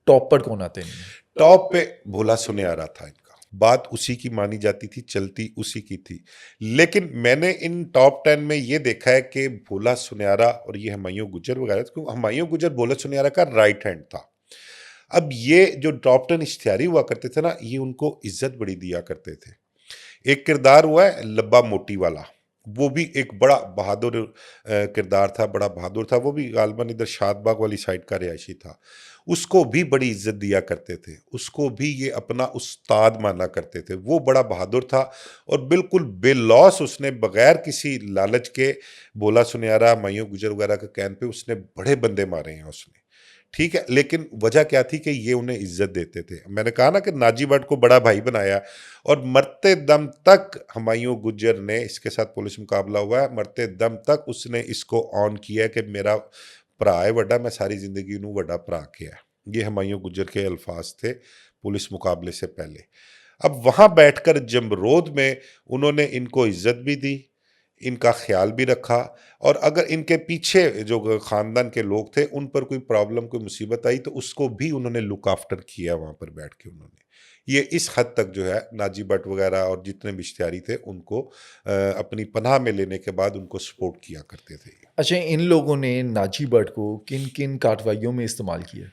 टॉप पर कौन आते हैं इनमें? टॉप पे भोला सुनहरा था इनका। बात उसी की मानी जाती थी, चलती उसी की थी। लेकिन मैंने इन टॉप 10 में ये देखा है कि भोला सुनहरा और ये हुमायूं गुजर वगैरह, क्योंकि हुमायूं गुजर भोला सुनहरा का राइट हैंड था। अब ये जो टॉप 10 इश्तिहारी हुआ करते थे ना, ये उनको इज्जत बड़ी दिया करते थे। एक किरदार हुआ है लब्बा मोटी वाला, वो भी एक बड़ा बहादुर किरदार था, बड़ा बहादुर था, वो भी गालिबन इधर शादबाग वाली साइड का रिहायशी था। उसको भी बड़ी इज्जत दिया करते थे, उसको भी ये अपना उस्ताद माना करते थे, वो बड़ा बहादुर था और बिल्कुल बेलौस उसने बगैर किसी लालच के बोला सुनहरा, हुमायूं गुजर वगैरह के कहने पे उसने बड़े बंदे मारे हैं उसने। ठीक है, लेकिन वजह क्या थी कि ये उन्हें इज्जत देते थे। मैंने कहा ना कि नाजी भट्ट को बड़ा भाई बनाया, और मरते दम तक हुमायूं गुज्जर ने, इसके साथ पुलिस मुकाबला हुआ है, मरते दम तक उसने इसको ऑन किया कि मेरा भरा है वड्डा, मैं सारी जिंदगी नू वड्डा भरा के है। ये हुमायूं गुज्जर के अल्फाज थे पुलिस मुकाबले से पहले। अब वहां बैठकर जमरोद में उन्होंने इनको इज्जत भी दी, इनका ख्याल भी रखा, और अगर इनके पीछे जो खानदान के लोग थे उन पर कोई प्रॉब्लम, कोई मुसीबत आई तो उसको भी उन्होंने लुक आफ्टर किया वहां पर बैठ के उन्होंने। ये इस हद तक जो है नाजी भट्ट वगैरह और जितने भी इश्तिहारी थे उनको अपनी पनाह में लेने के बाद उनको सपोर्ट किया करते थे। अच्छा, इन लोगों ने नाची भट्ट को किन-किन कार्रवाइयों में इस्तेमाल किया?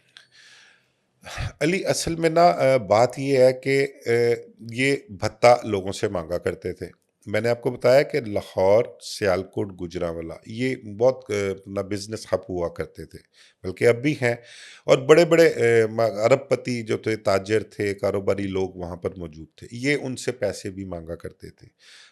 अली असल में ना बात ये है कि ये भत्ता लोगों से मांगा करते थे। मैंने आपको बताया कि लाहौर, सियालकोट, गुजरांवाला ये बहुत अपना बिजनेस हब हुआ करते थे, बल्कि अब भी हैं। और बड़े-बड़े अरबपति जो थे, ताजिर थे, कारोबारी लोग वहाँ पर मौजूद थे। ये उनसे पैसे भी मांगा करते थे,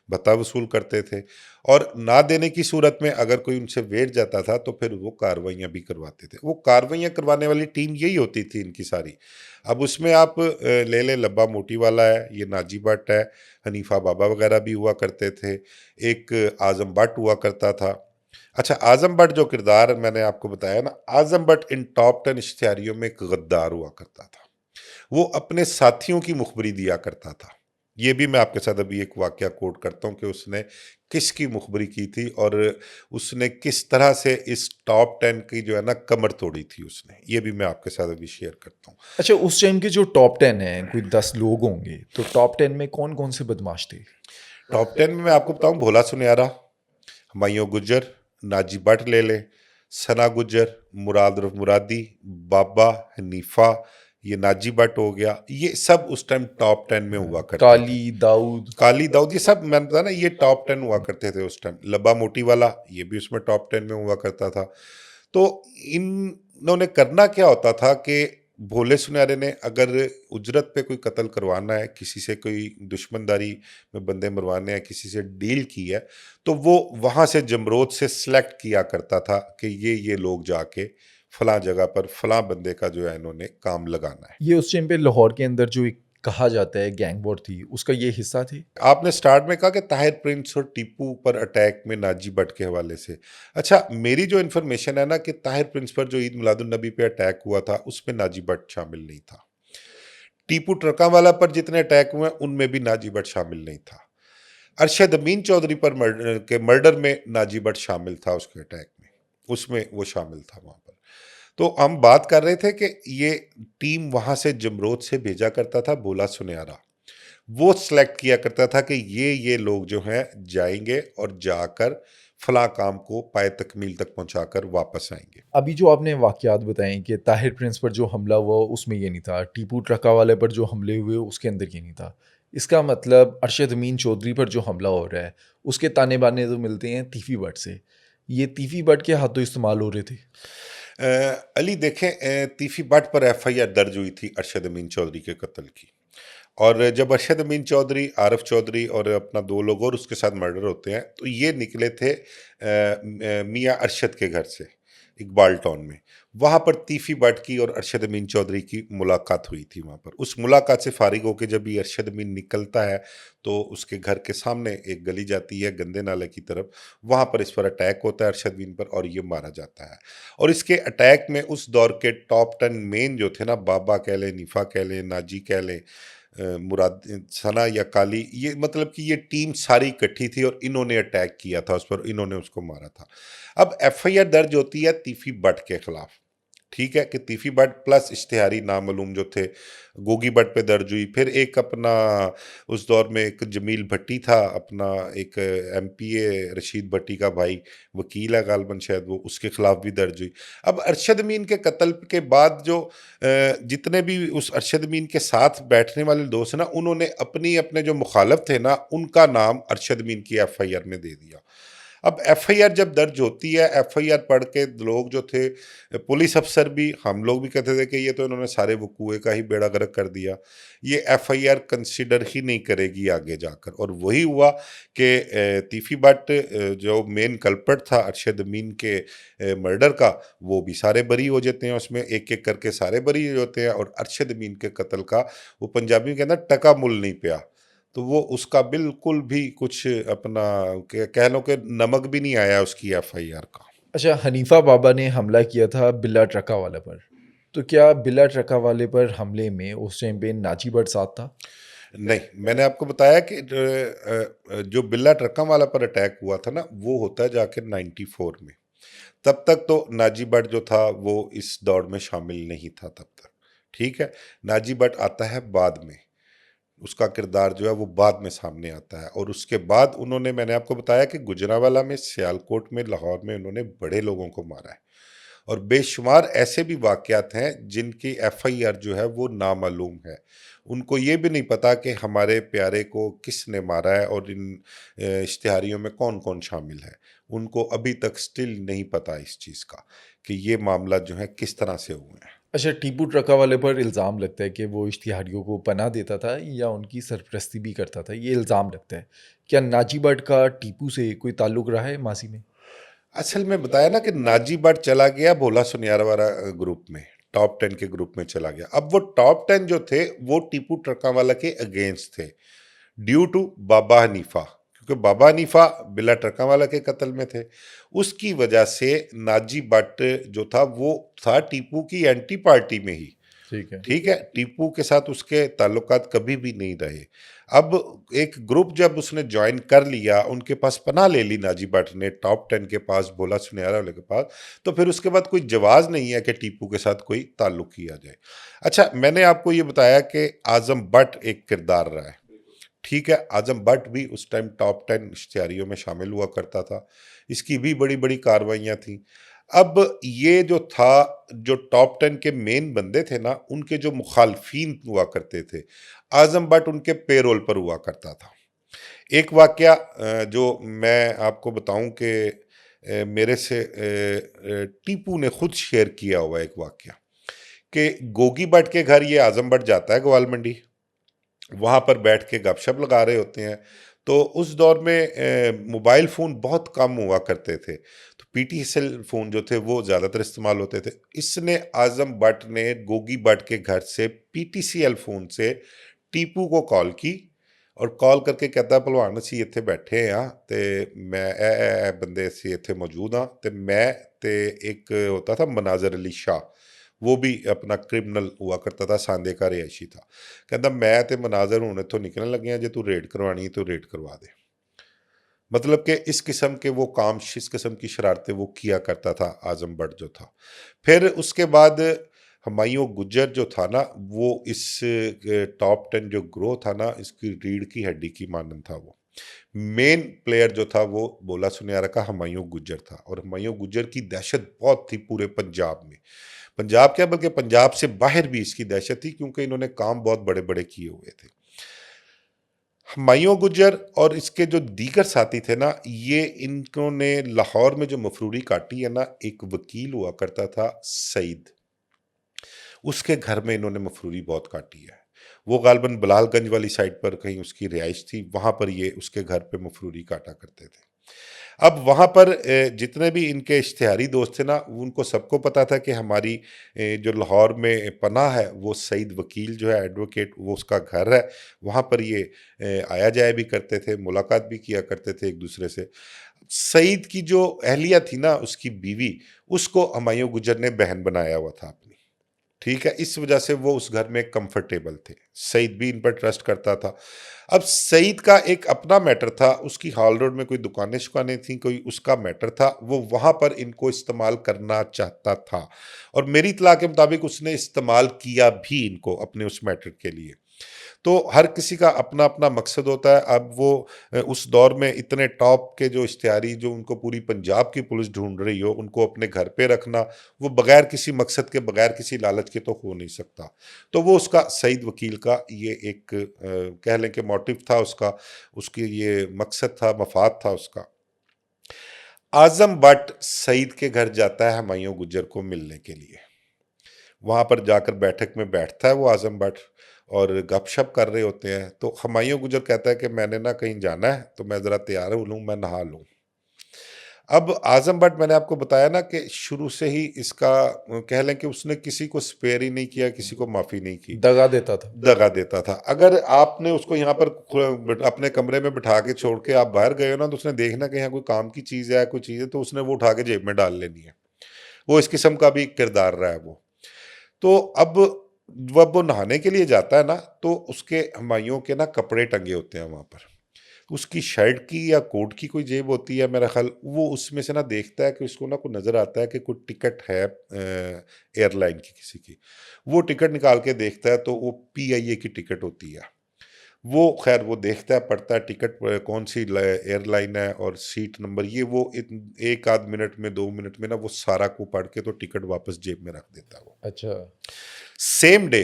भत्ता वसूल करते थे, और ना देने की सूरत में अगर कोई उनसे वेट जाता था तो फिर वो कार्रवाइयाँ भी करवाते थे। वो कार्रवाइयाँ करवाने वाली टीम यही होती थी इनकी सारी। अब उसमें आप ले लें, लब्बा मोटी वाला है, ये नाजी भट्ट है, हनीफा बाबा वगैरह भी हुआ करते थे, एक आज़म भट्ट हुआ करता था। अच्छा, आज़म भट्ट जो किरदार मैंने आपको बताया ना, आज़म भट्ट इन टॉप 10 इश्तिहारियों में एक गद्दार हुआ करता था। वो अपने साथियों की मुखबरी दिया करता था। ये भी मैं आपके साथ अभी एक वाकया कोट करता हूँ कि उसने किसकी मुखबरी की थी और उसने किस तरह से इस टॉप 10 की जो है ना कमर तोड़ी थी उसने। ये भी मैं आपके साथ अभी शेयर करता हूँ। अच्छा, उस टाइम के जो टॉप 10 हैं, कोई 10 लोग होंगे, तो टॉप 10 में कौन-कौन से बदमाश थे? टॉप 10 में मैं आपको बताऊँ, भोला सुनहरा, हुमायूं गुज्जर, नाजी भट्ट ले लें, सना गुज्जर, मुराद रफ मुरादी, बाबा, हनीफा, ये नाजी भट्ट हो गया, ये सब उस टाइम टॉप 10 में हुआ करते थे। काली, दाऊद। काली दाऊद, ये सब मैंने बताया ना, ये टॉप 10 हुआ करते थे उस टाइम। लब्बा मोटी वाला ये भी उसमें टॉप 10 में हुआ करता था। तो इन्होंने करना क्या होता था कि भोले सुनहरे ने अगर उजरत पे कोई कत्ल करवाना है, किसी से कोई दुश्मनदारी में बंदे मरवाने हैं, किसी से डील की है, तो वो वहां से जमरोद से सिलेक्ट किया करता था कि ये लोग जाके फलां जगह पर फलां बंदे का जो है इन्होंने काम लगाना है। ये उस टाइम पे लाहौर के अंदर जो एक कहा जाता है गैंग वॉर थी, उसका ये हिस्सा थे? आपने स्टार्ट में कहा कि ताहिर प्रिंस और टीपू पर अटैक में नाजी भट्ट के हवाले से। अच्छा, मेरी जो इन्फॉर्मेशन है ना कि ताहिर प्रिंस पर जो ईद मिलादुन नबी पे अटैक हुआ था उसमें नाजी भट्ट शामिल नहीं था। टीपू ट्रकावाला पर जितने अटैक हुए उनमें भी नाजी भट्ट शामिल नहीं था। अरशद अमीन चौधरी पर मर्डर में नाजी भट्ट शामिल था, उसके अटैक में, उसमें वो शामिल था वहां पर। तो हम बात कर रहे थे कि ये टीम वहां से जमरोद से भेजा करता था बोला सुनहरा, वो सिलेक्ट किया करता था कि ये लोग जो हैं जाएंगे और जाकर फला काम को पाए तकमील तक पहुंचाकर वापस आएंगे। अभी जो आपने वाक़यात बताएँ कि ताहिर प्रिंस पर जो हमला हुआ उसमें ये नहीं था, टीपू ट्रका वाले पर जो हमले हुए उसके अंदर ये नहीं था। इसका मतलब अरशद अमीन चौधरी पर जो हमला हो रहा है, उसके ताने-बाने तो मिलते हैं तीफ़ी भट्ट से। ये तीफ़ी भट्ट के हाथों इस्तेमाल हो रहे थे। अली देखें, तीफी भट्ट पर एफआईआर दर्ज हुई थी अरशद अमीन चौधरी के कत्ल की, और जब अरशद अमीन चौधरी, आरिफ चौधरी और अपना 2 लोग और उसके साथ मर्डर होते हैं, तो ये निकले थे मियाँ अरशद के घर से। इकबाल टाउन में। वहाँ पर तीफी भट्ट की और अरशद अमीन चौधरी की मुलाकात हुई थी वहाँ पर। उस मुलाकात से फारिग होकर जब ये अरशद अमीन निकलता है तो उसके घर के सामने एक गली जाती है गंदे नाले की तरफ, वहाँ पर इस पर अटैक होता है अरशद अमीन पर और ये मारा जाता है। और इसके अटैक में उस दौर के टॉप 10 मेन जो थे ना, बाबा कह लें, निफा कह लें, नाजी कह लें, मुराद, सना या काली, ये मतलब कि ये टीम सारी इकट्ठी थी और इन्होंने अटैक किया था उस पर, इन्होंने उसको मारा था। अब एफआईआर दर्ज होती है तीफी भट्ट के खिलाफ, ठीक है, कि तीफी भट्ट प्लस इश्तिहारी नामालूम जो थे, गोगी भट्ट पे दर्ज हुई। फिर एक अपना उस दौर में एक जमील भट्टी था, अपना एक एमपीए रशीद भट्टी का भाई, वकील है गालबन शायद वो, उसके खिलाफ भी दर्ज हुई। अब अरशद अमीन के कत्ल के बाद जो जितने भी उस अरशद अमीन के साथ बैठने वाले दोस्त हैं ना, उन्होंने अपने जो मुखालफ थे ना, उनका नाम अरशद अमीन की एफआईआर में दे दिया। अब एफआईआर जब दर्ज होती है, एफआईआर पढ़ के लोग जो थे, पुलिस अफसर भी, हम लोग भी कहते थे कि ये तो इन्होंने सारे वकूए का ही बेड़ा गर्क कर दिया, ये एफआईआर कंसिडर ही नहीं करेगी आगे जाकर। और वही हुआ कि तीफी भट्ट जो मेन कल्प्रिट था अरशद अमीन के मर्डर का, वो भी सारे बरी हो जाते हैं, उसमें एक एक करके सारे बरी होते हैं। और अरशद अमीन के कत्ल का, वो पंजाबी में कहना, टका मुल नहीं पिया, तो वो उसका बिल्कुल भी कुछ अपना कह लो कि नमक भी नहीं आया उसकी एफआईआर का। अच्छा, हनीफा बाबा ने हमला किया था बिल्ला ट्रका वाले पर, तो क्या बिल्ला ट्रका वाले पर हमले में उस टाइम पे नाजी भट्ट साथ था? नहीं, मैंने आपको बताया कि जो बिल्ला ट्रक्का वाला पर अटैक हुआ था ना, वो होता है जाके 94 में। तब तक तो नाजी भट्ट जो था वो इस दौड़ में शामिल नहीं था तब तक, ठीक है। नाजी भट्ट आता है बाद में, उसका किरदार जो है वो बाद में सामने आता है। और उसके बाद उन्होंने, मैंने आपको बताया कि गुजरांवाला में, सियालकोट में, लाहौर में उन्होंने बड़े लोगों को मारा है। और बेशुमार ऐसे भी वाक़यात हैं जिनकी एफआईआर जो है वो नामालूम है। उनको ये भी नहीं पता कि हमारे प्यारे को किसने मारा है और इन इश्तिहारियों में कौन-कौन शामिल है। उनको अभी तक स्टिल नहीं पता इस चीज़ का कि ये मामला जो है किस तरह से हुए हैं। अच्छा, टीपू ट्रका वाले पर इल्ज़ाम लगता है कि वो इश्तिहारियों को पनाह देता था या उनकी सरपरस्ती भी करता था, ये इल्ज़ाम लगता है। क्या नाजी भट्ट का टीपू से कोई ताल्लुक़ रहा है माज़ी में? असल में बताया ना कि नाजी भट्ट चला गया भोला सुनियारा वाला ग्रुप में, टॉप 10 के ग्रुप में चला गया। अब वो टॉप 10 जो थे वो टीपू ट्रकावाला के अगेंस्ट थे, ड्यू टू बाबा हनीफा, क्योंकि बाबा हनीफा बिल्ला ट्रकावाला के कत्ल में थे। उसकी वजह से नाजी भट्ट जो था वो था टीपू की एंटी पार्टी में ही, ठीक है। ठीक है, टीपू के साथ उसके ताल्लुकात कभी भी नहीं रहे। अब एक ग्रुप जब उसने ज्वाइन कर लिया, उनके पास पनाह ले ली नाजी भट्ट ने, टॉप 10 के पास, भोला सुनियारा वाले के पास, तो फिर उसके बाद कोई जवाज नहीं है कि टीपू के साथ कोई ताल्लुक किया जाए। अच्छा, मैंने आपको ये बताया कि आजम भट्ट एक किरदार रहा है, ठीक है, आजम भट्ट भी उस टाइम टॉप 10 इश्तिहारियों में शामिल हुआ करता था, इसकी भी बड़ी बड़ी कार्रवाइयाँ थी। अब ये जो था, जो टॉप 10 के मेन बंदे थे ना, उनके जो मुखालफीन हुआ करते थे, आजम भट्ट उनके पेरोल पर हुआ करता था। एक वाकया जो मैं आपको बताऊं कि मेरे से टीपू ने खुद शेयर किया हुआ एक वाकया, कि गोगी भट्ट के घर ये आजम भट्ट जाता है ग्वाल मंडी, वहाँ पर बैठ के गपशप लगा रहे होते हैं। तो उस दौर में मोबाइल फ़ोन बहुत कम हुआ करते थे, तो पीटीसीएल फ़ोन जो थे वो ज़्यादातर इस्तेमाल होते थे। इसने, आज़म भट्ट ने गोगी भट्ट के घर से पीटीसीएल फ़ोन से टीपू को कॉल की और कॉल करके कहता, भलवान असीं इत्थे बैठे हाँ, ते मैं ए बंदे असीं इत्थे मौजूद हाँ, ते मैं ते एक होता था मनाजर अली शाह, वो भी अपना क्रिमिनल हुआ करता था, सांदे का रिहायशी था। कहता मैं ते मनाजर हुण इत्थों निकलन लगे हैं, जे तू रेड करवानी है तो रेड करवा दे। मतलब कि इस किस्म के वो काम, इस किस्म की शरारतें वो किया करता था आजम भट्ट जो था। फिर उसके बाद हुमायूं गुज्जर जो था ना, वो इस टॉप 10 जो ग्रोह था ना, इसकी रीढ़ की हड्डी की मानन था वो। मेन प्लेयर जो था वो बोला सुनियारा का हुमायूं गुज्जर था, और हुमायूं गुज्जर की दहशत बहुत थी पूरे पंजाब में। पंजाब क्या, बल्कि पंजाब से बाहर भी इसकी दहशत थी, क्योंकि इन्होंने काम बहुत बड़े बड़े किए हुए थे। हुमायूं गुज्जर और इसके जो दीगर साथी थे ना, ये इन्होंने लाहौर में जो मफरूरी काटी है ना, एक वकील हुआ करता था सईद, उसके घर में इन्होंने मफरूरी बहुत काटी है। वो गालबन बलालगंज वाली साइड पर कहीं उसकी रिहाइश थी, वहां पर ये उसके घर पे मफरूरी काटा करते थे। अब वहाँ पर जितने भी इनके इश्तिहारी दोस्त थे ना, उनको सबको पता था कि हमारी जो लाहौर में पनाह है, वो सईद वकील जो है एडवोकेट, वो उसका घर है। वहाँ पर ये आया जाया भी करते थे, मुलाकात भी किया करते थे एक दूसरे से। सईद की जो अहलिया थी ना, उसकी बीवी, उसको हुमायूं गुजर ने बहन बनाया हुआ था अपनी। ठीक है, इस वजह से वो उस घर में कंफर्टेबल थे। सईद भी इन पर ट्रस्ट करता था। अब सईद का एक अपना मैटर था, उसकी हॉल रोड में कोई दुकानें शुकानें थी, कोई उसका मैटर था, वो वहां पर इनको इस्तेमाल करना चाहता था। और मेरी इत्तला के मुताबिक उसने इस्तेमाल किया भी इनको अपने उस मैटर के लिए। तो हर किसी का अपना अपना मकसद होता है। अब वो उस दौर में इतने टॉप के जो इश्तिहारी, जो उनको पूरी पंजाब की पुलिस ढूंढ रही हो, उनको अपने घर पे रखना, वो बगैर किसी मकसद के, बगैर किसी लालच के तो हो नहीं सकता। तो वो उसका सईद वकील का ये एक कह लें कि मोटिव था उसका, उसकी ये मकसद था, मफाद था उसका। आजम भट्ट सईद के घर जाता है हुमायूं गुज्जर को मिलने के लिए। वहाँ पर जाकर बैठक में बैठता है वो आजम भट्ट, और गपशप कर रहे होते हैं। तो हुमायूं गुजर कहता है कि मैंने ना कहीं जाना है, तो मैं ज़रा तैयार हो लूँ, मैं नहा लूँ। अब आजम भट्ट, मैंने आपको बताया ना कि शुरू से ही इसका कह लें कि उसने किसी को स्पेयर ही नहीं किया, किसी को माफ़ी नहीं की, दगा देता था। दगा देता था। अगर आपने उसको यहाँ पर अपने कमरे में बिठा के छोड़ के आप बाहर गए हो ना, तो उसने देखना कि यहाँ कोई काम की चीज़ है, कोई चीज़ है, तो उसने वो उठा के जेब में डाल लेनी है। वो इस किस्म का भी किरदार रहा है वो। तो अब जब वो नहाने के लिए जाता है ना, तो उसके हुमायूं के ना कपड़े टंगे होते हैं वहां पर। उसकी शर्ट की या कोट की कोई जेब होती है मेरा ख्याल, वो उसमें से ना देखता है कि उसको ना कोई नजर आता है कि कोई टिकट है एयरलाइन की किसी की। वो टिकट निकाल के देखता है, तो वो PIA की टिकट होती है। वो खैर वो देखता है, पढ़ता है टिकट कौन सी एयरलाइन है और सीट नंबर, ये वो एक आध मिनट में, 2 मिनट में ना वो सारा को पढ़ के तो टिकट वापस जेब में रख देता है वो। अच्छा। सेम डे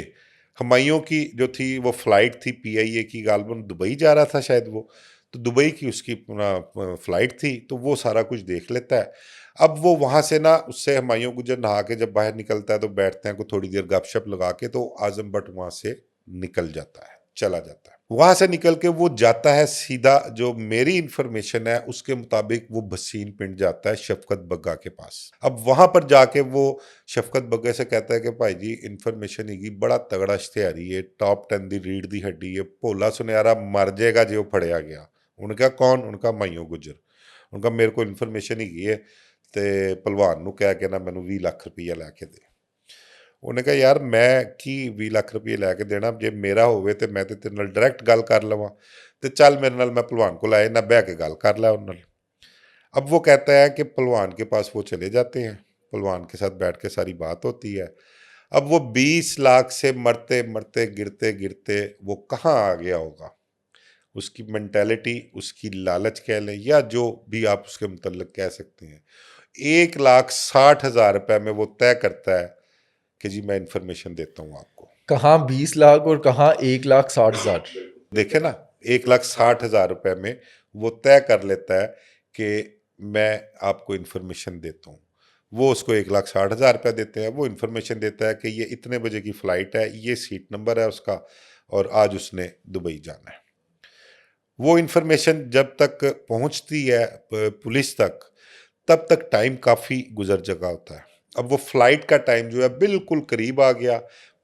हुमायूं की जो थी वो फ्लाइट थी PIA की, गालबन दुबई जा रहा था शायद वो। तो दुबई की उसकी फ्लाइट थी, तो वो सारा कुछ देख लेता है। अब वो वहां से ना, उससे हुमायूं गुजर नहा के जब बाहर निकलता है, तो बैठते हैं को थोड़ी देर गपशप लगा के, तो आजम भट्ट वहां से निकल जाता है, चला जाता है। वहां से निकल के वो जाता है सीधा, जो मेरी इंफॉर्मेशन है उसके मुताबिक, वो भसीन पिंड जाता है शफकत बग्गा के पास। अब वहां पर जाके वो शफकत बग्गे से कहता है कि भाई जी, इंफॉर्मेशन ही बड़ा तगड़ा इश्तिहारी है, टॉप 10 दी रीढ़ दी हड्डी है, भोला सुनहरा मर जाएगा जो फड़िया गया। उनका कौन? उनका हुमायूं गुजर। उनका मेरे को इन्फॉर्मेशन ही है, ਤੇ ਭਲਵਾਨ ਨੂੰ ਕਹਿ ਕੇ ਨਾ ਮੈਨੂੰ 20 ਲੱਖ ਰੁਪਈਆ ਲੈ ਕੇ ਦੇ। ਉਹਨੇ ਕਿਹਾ ਯਾਰ ਮੈਂ ਕੀ 20 ਲੱਖ ਰੁਪਈਆ ਲੈ ਕੇ ਦੇਣਾ, ਜੇ ਮੇਰਾ ਹੋਵੇ ਤੇ ਮੈਂ ਤੇ ਤੇਰੇ ਨਾਲ ਡਾਇਰੈਕਟ ਗੱਲ ਕਰ ਲਵਾਂ, ਤੇ ਚੱਲ ਮੇਰੇ ਨਾਲ, मैं भलवान को लाए ना, बह के गल कर ला उन नाल। अब वो कहता है कि भलवान के पास वो चले जाते हैं, भलवान के साथ बैठ के सारी बात होती है। अब वो 20 लाख से मरते मरते गिरते गिरते वो कहाँ आ गया होगा, उसकी मेंटेलिटी, उसकी लालच कह लें, या जो भी आप उसके मुतल्लिक कह सकते हैं, 1,60,000 रुपये में वो तय करता है कि जी मैं इंफॉर्मेशन देता हूँ आपको। कहाँ 20 लाख और कहाँ 1,60,000। देखे ना, 1,60,000 रुपये में वो तय कर लेता है कि मैं आपको इंफॉर्मेशन देता हूँ। वो उसको 1,60,000 रुपये देते हैं। वो इंफॉर्मेशन देता है कि ये इतने बजे की फ़्लाइट है, ये सीट नंबर है उसका, और आज उसने दुबई जाना है। वो इंफॉर्मेशन जब तक पहुंचती है पुलिस तक, तब तक टाइम काफ़ी गुजर चुका होता है। अब वो फ्लाइट का टाइम जो है बिल्कुल करीब आ गया।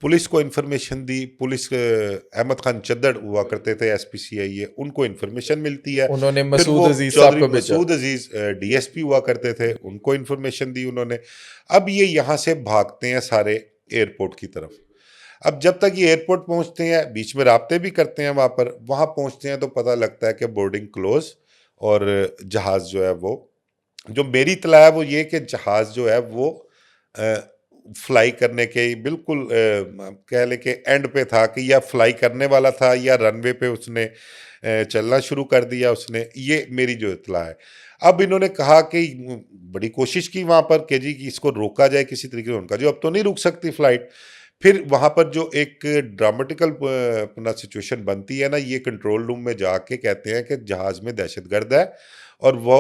पुलिस को इन्फॉर्मेशन दी, पुलिस अहमद खान चद्दड़ हुआ करते थे SPCIA, उनको इन्फॉर्मेशन मिलती है। उन्होंने फिर मसूद वो अजीज साहब चौधरी को भेजा। मसूद अजीज DSP हुआ करते थे, उनको इन्फॉर्मेशन दी उन्होंने। अब ये यहाँ से भागते हैं सारे एयरपोर्ट की तरफ। अब जब तक ये एयरपोर्ट पहुंचते हैं, बीच में राब्ते भी करते हैं वहाँ पहुंचते हैं तो पता लगता है कि बोर्डिंग क्लोज, और जहाज़ जो है वो, जो मेरी इत्तला है वो ये कि जहाज़ जो है वो फ्लाई करने के बिल्कुल कह लें कि एंड पे था, कि या फ्लाई करने वाला था या रनवे पे उसने चलना शुरू कर दिया उसने, ये मेरी जो इत्तला है। अब इन्होंने कहा कि बड़ी कोशिश की वहाँ पर कि जी कि इसको रोका जाए किसी तरीके से, उनका जो अब तो नहीं रुक सकती फ्लाइट। फिर वहाँ पर जो एक ड्रामेटिकल अपना सिचुएशन बनती है ना, ये कंट्रोल रूम में जाके कहते हैं कि जहाज़ में दहशतगर्द है, और वो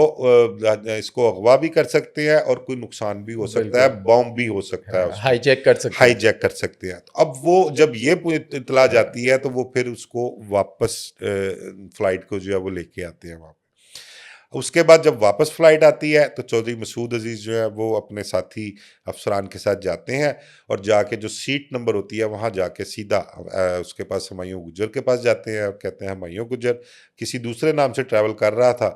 इसको अगवा भी कर सकते हैं, और कोई नुकसान भी हो सकता है, बिल्कुल। बॉम्ब भी हो सकता है हाँ, उसमें, हाईजैक कर सकते हैं। हाईजैक कर सकते हैं। तो अब वो जब ये इतला जाती है, तो वो फिर उसको वापस फ्लाइट को जो है वो लेके आते हैं वहाँ पे। उसके बाद जब वापस फ्लाइट आती है तो चौधरी मसूद अजीज़ जो है वो अपने साथी अफसरान के साथ जाते हैं और जाके जो सीट नंबर होती है वहाँ जाके सीधा उसके पास हुमायूं गुज्जर के पास जाते हैं और कहते हैं हुमायूं गुज्जर किसी दूसरे नाम से ट्रैवल कर रहा था,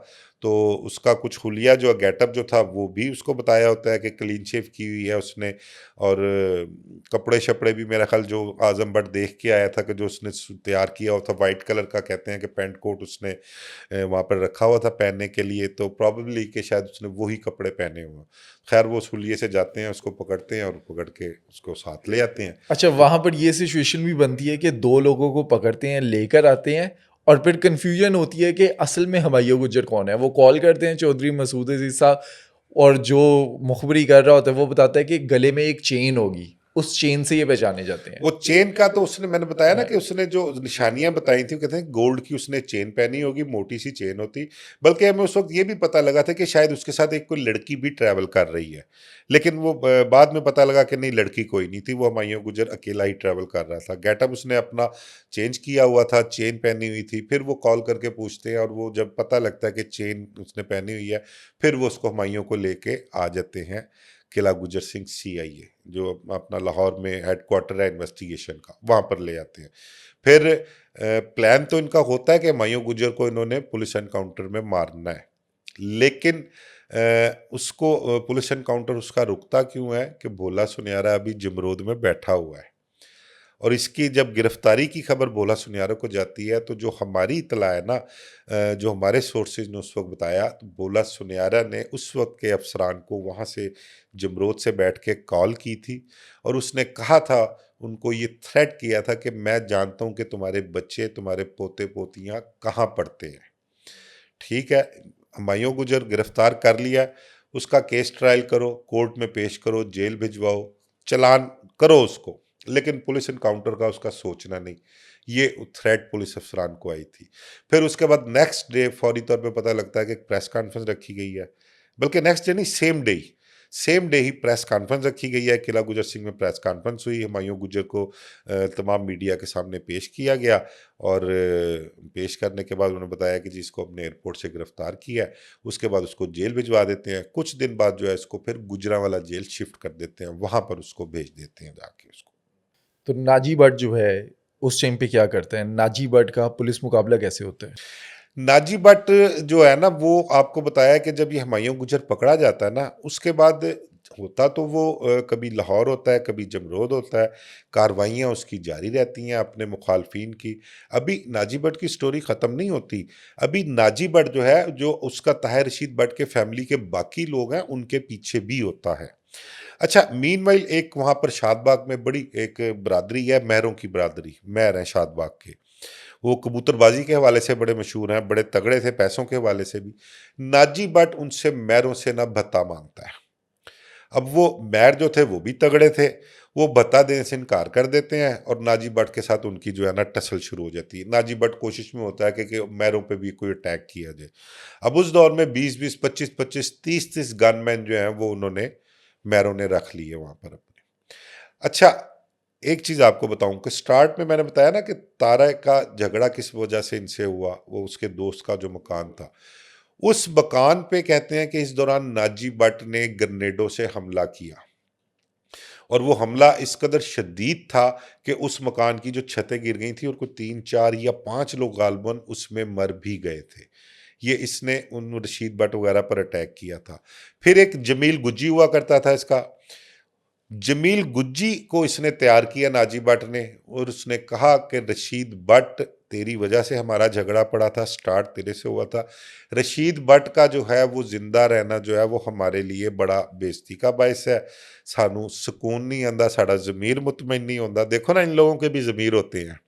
तो उसका कुछ हुलिया जो गेटअप जो था वो भी उसको बताया होता है कि क्लीन शेव की हुई है उसने, और कपड़े शपड़े भी मेरा ख्याल जो आजम भट्ट देख के आया था कि जो उसने तैयार किया हुआ था वाइट कलर का, कहते हैं कि पैंट कोट उसने वहाँ पर रखा हुआ था पहनने के लिए, तो प्रॉबेबली कि शायद उसने वही कपड़े पहने हुए। खैर वो हुलिये से जाते हैं, उसको पकड़ते हैं और पकड़ के उसको साथ ले आते हैं। अच्छा, वहाँ पर ये सिचुएशन भी बनती है कि 2 लोगों को पकड़ते हैं, लेकर आते हैं और फिर कन्फ्यूजन होती है कि असल में हुमायूं गुज्जर कौन है। वो कॉल करते हैं चौधरी मसूद अज़ीज़ साहब और जो मुखबरी कर रहा होता है वो बताता है कि गले में एक चेन होगी, उस चेन से ये पहचाने जाते हैं। वो चेन का तो उसने, मैंने बताया ना हाँ। कि उसने जो निशानियां बताई थी, कहते हैं गोल्ड की उसने चेन पहनी होगी, मोटी सी चेन होती। बल्कि हमें उस वक्त ये भी पता लगा था कि शायद उसके साथ एक कोई लड़की भी ट्रैवल कर रही है, लेकिन वो बाद में पता लगा कि नहीं, लड़की कोई नहीं थी, वो हुमायूं गुज्जर अकेला ही ट्रैवल कर रहा था। गेटअप उसने अपना चेंज किया हुआ था, चेन पहनी हुई थी। फिर वो कॉल करके पूछते हैं और वो जब पता लगता है कि चेन उसने पहनी हुई है, फिर वो उसको हुमायूं को लेके आ जाते हैं किला गुजर सिंह सीआईए, जो अपना लाहौर में हेडक्वार्टर है इन्वेस्टिगेशन का, वहाँ पर ले आते हैं। फिर प्लान तो इनका होता है कि हुमायूं गुजर को इन्होंने पुलिस एनकाउंटर में मारना है, लेकिन उसको पुलिस एनकाउंटर उसका रुकता क्यों है कि भोला सुनियारा अभी जमरोद में बैठा हुआ है। और इसकी जब गिरफ्तारी की खबर भोला सुनियारा को जाती है, तो जो हमारी इतला है ना, जो हमारे सोर्सेज ने उस वक्त बताया, तो भोला सुनियारा ने उस वक्त के अफसरान को वहाँ से जमरोद से बैठ के कॉल की थी और उसने कहा था, उनको ये थ्रेट किया था कि मैं जानता हूँ कि तुम्हारे बच्चे, तुम्हारे पोते पोतियाँ कहाँ पढ़ते हैं। ठीक है, हुमायूं गुजर गिरफ्तार कर लिया, उसका केस ट्रायल करो, कोर्ट में पेश करो, जेल भिजवाओ, चालान करो उसको, लेकिन पुलिस इनकाउंटर का उसका सोचना नहीं। ये थ्रेट पुलिस अफसरान को आई थी। फिर उसके बाद नेक्स्ट डे फौरी तौर पे पता लगता है कि एक प्रेस कॉन्फ्रेंस रखी गई है, बल्कि नेक्स्ट डे नहीं, सेम डे ही प्रेस कॉन्फ्रेंस रखी गई है। किला गुजर सिंह में प्रेस कॉन्फ्रेंस हुई, हुमायूं गुजर को तमाम मीडिया के सामने पेश किया गया और पेश करने के बाद उन्होंने बताया कि जी इसको अपने एयरपोर्ट से गिरफ्तार किया है। उसके बाद उसको जेल भिजवा देते हैं। कुछ दिन बाद जो है इसको फिर गुजरांवाला जेल शिफ्ट कर देते हैं, वहाँ पर उसको भेज देते हैं जाके उसको। तो नाजी भट्ट जो है उस टाइम पे क्या करते हैं? नाजी भट्ट का पुलिस मुकाबला कैसे होता है? नाजी भट्ट जो है ना, वो आपको बताया कि जब ये हुमायूं गुजर पकड़ा जाता है ना, उसके बाद होता तो वो कभी लाहौर होता है, कभी जमरोद होता है, कार्रवाइयाँ उसकी जारी रहती हैं अपने मुखालफिन की। अभी नाजी भट्ट की स्टोरी ख़त्म नहीं होती। अभी नाजी भट्ट जो है, जो उसका ताहिर रशीद भट्ट के फैमिली के बाकी लोग हैं, उनके पीछे भी होता है। अच्छा, मीनवाइल एक वहाँ पर शादबाग में बड़ी एक बरादरी है, महरों की बरादरी, महर हैं शादबाग के। वो कबूतरबाजी के हवाले से बड़े मशहूर हैं, बड़े तगड़े थे पैसों के हवाले से भी। नाजी भट्ट उनसे महरों से ना भत्ता मांगता है। अब वो महर जो थे वो भी तगड़े थे, वो भत्ता देने से इनकार कर देते हैं और नाजी भट्ट के साथ उनकी जो है ना टसल शुरू हो जाती है। नाजी भट्ट कोशिश में होता है कि महरों पे भी कोई अटैक किया जाए। अब उस दौर में 20-20, 25-25, 30-30 गनमैन जो हैं वो उन्होंने महरों ने रख लिए वहाँ पर अपने। अच्छा, एक चीज़ आपको बताऊं कि स्टार्ट में मैंने बताया ना कि तारा का झगड़ा किस वजह से इनसे हुआ, वो उसके दोस्त का जो मकान था, उस मकान पे कहते हैं कि इस दौरान नाजी भट्ट ने ग्रेनेडों से हमला किया और वो हमला इस कदर शदीद था कि उस मकान की जो छतें गिर गई थी और कुछ 3, 4 या 5 लोग गालबन उसमें मर भी गए थे। ये इसने उन रशीद भट्ट वगैरह पर अटैक किया था। फिर एक जमील गुज्जी हुआ करता था इसका, जमील गुज्जी को इसने तैयार किया नाजी भट्ट ने, और उसने कहा कि रशीद भट्ट, तेरी वजह से हमारा झगड़ा पड़ा था, स्टार्ट तेरे से हुआ था। रशीद भट्ट का जो है वो जिंदा रहना जो है वो हमारे लिए बड़ा बेइज्जती का बायस है, सानू सुकून नहीं आंदा, साड़ा ज़मीर मुतमईन नहीं होता। देखो ना, इन लोगों के भी ज़मीर होते हैं।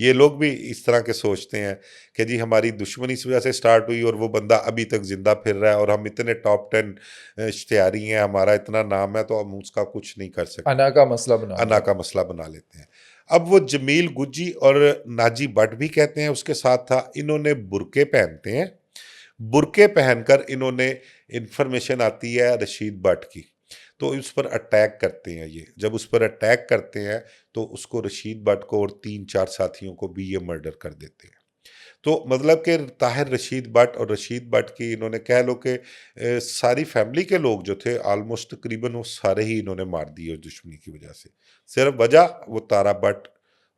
ये लोग भी इस तरह के सोचते हैं कि जी हमारी दुश्मनी इस वजह से स्टार्ट हुई और वो बंदा अभी तक जिंदा फिर रहा है और हम इतने टॉप 10 इश्तिहारी हैं, हमारा इतना नाम है, तो हम उसका कुछ नहीं कर सकते। अना का मसला बना अना लिया। का मसला बना लेते हैं। अब वो जमील गुज्जी और नाजी भट्ट भी कहते हैं उसके साथ था, इन्होंने बुरके पहनते हैं। बुरके पहनकर इन्होंने, इंफॉर्मेशन आती है रशीद भट्ट की, तो उस पर अटैक करते हैं। ये जब उस पर अटैक करते हैं तो उसको, रशीद भट्ट को और 3-4 साथियों को भी ये मर्डर कर देते हैं। तो मतलब कि ताहिर रशीद भट्ट और रशीद भट्ट की इन्होंने कह लो कि सारी फैमिली के लोग जो थे ऑलमोस्ट तकरीबन वो सारे ही इन्होंने मार दिए उस दुश्मनी की वजह से। सिर्फ वजह वो तारा भट्ट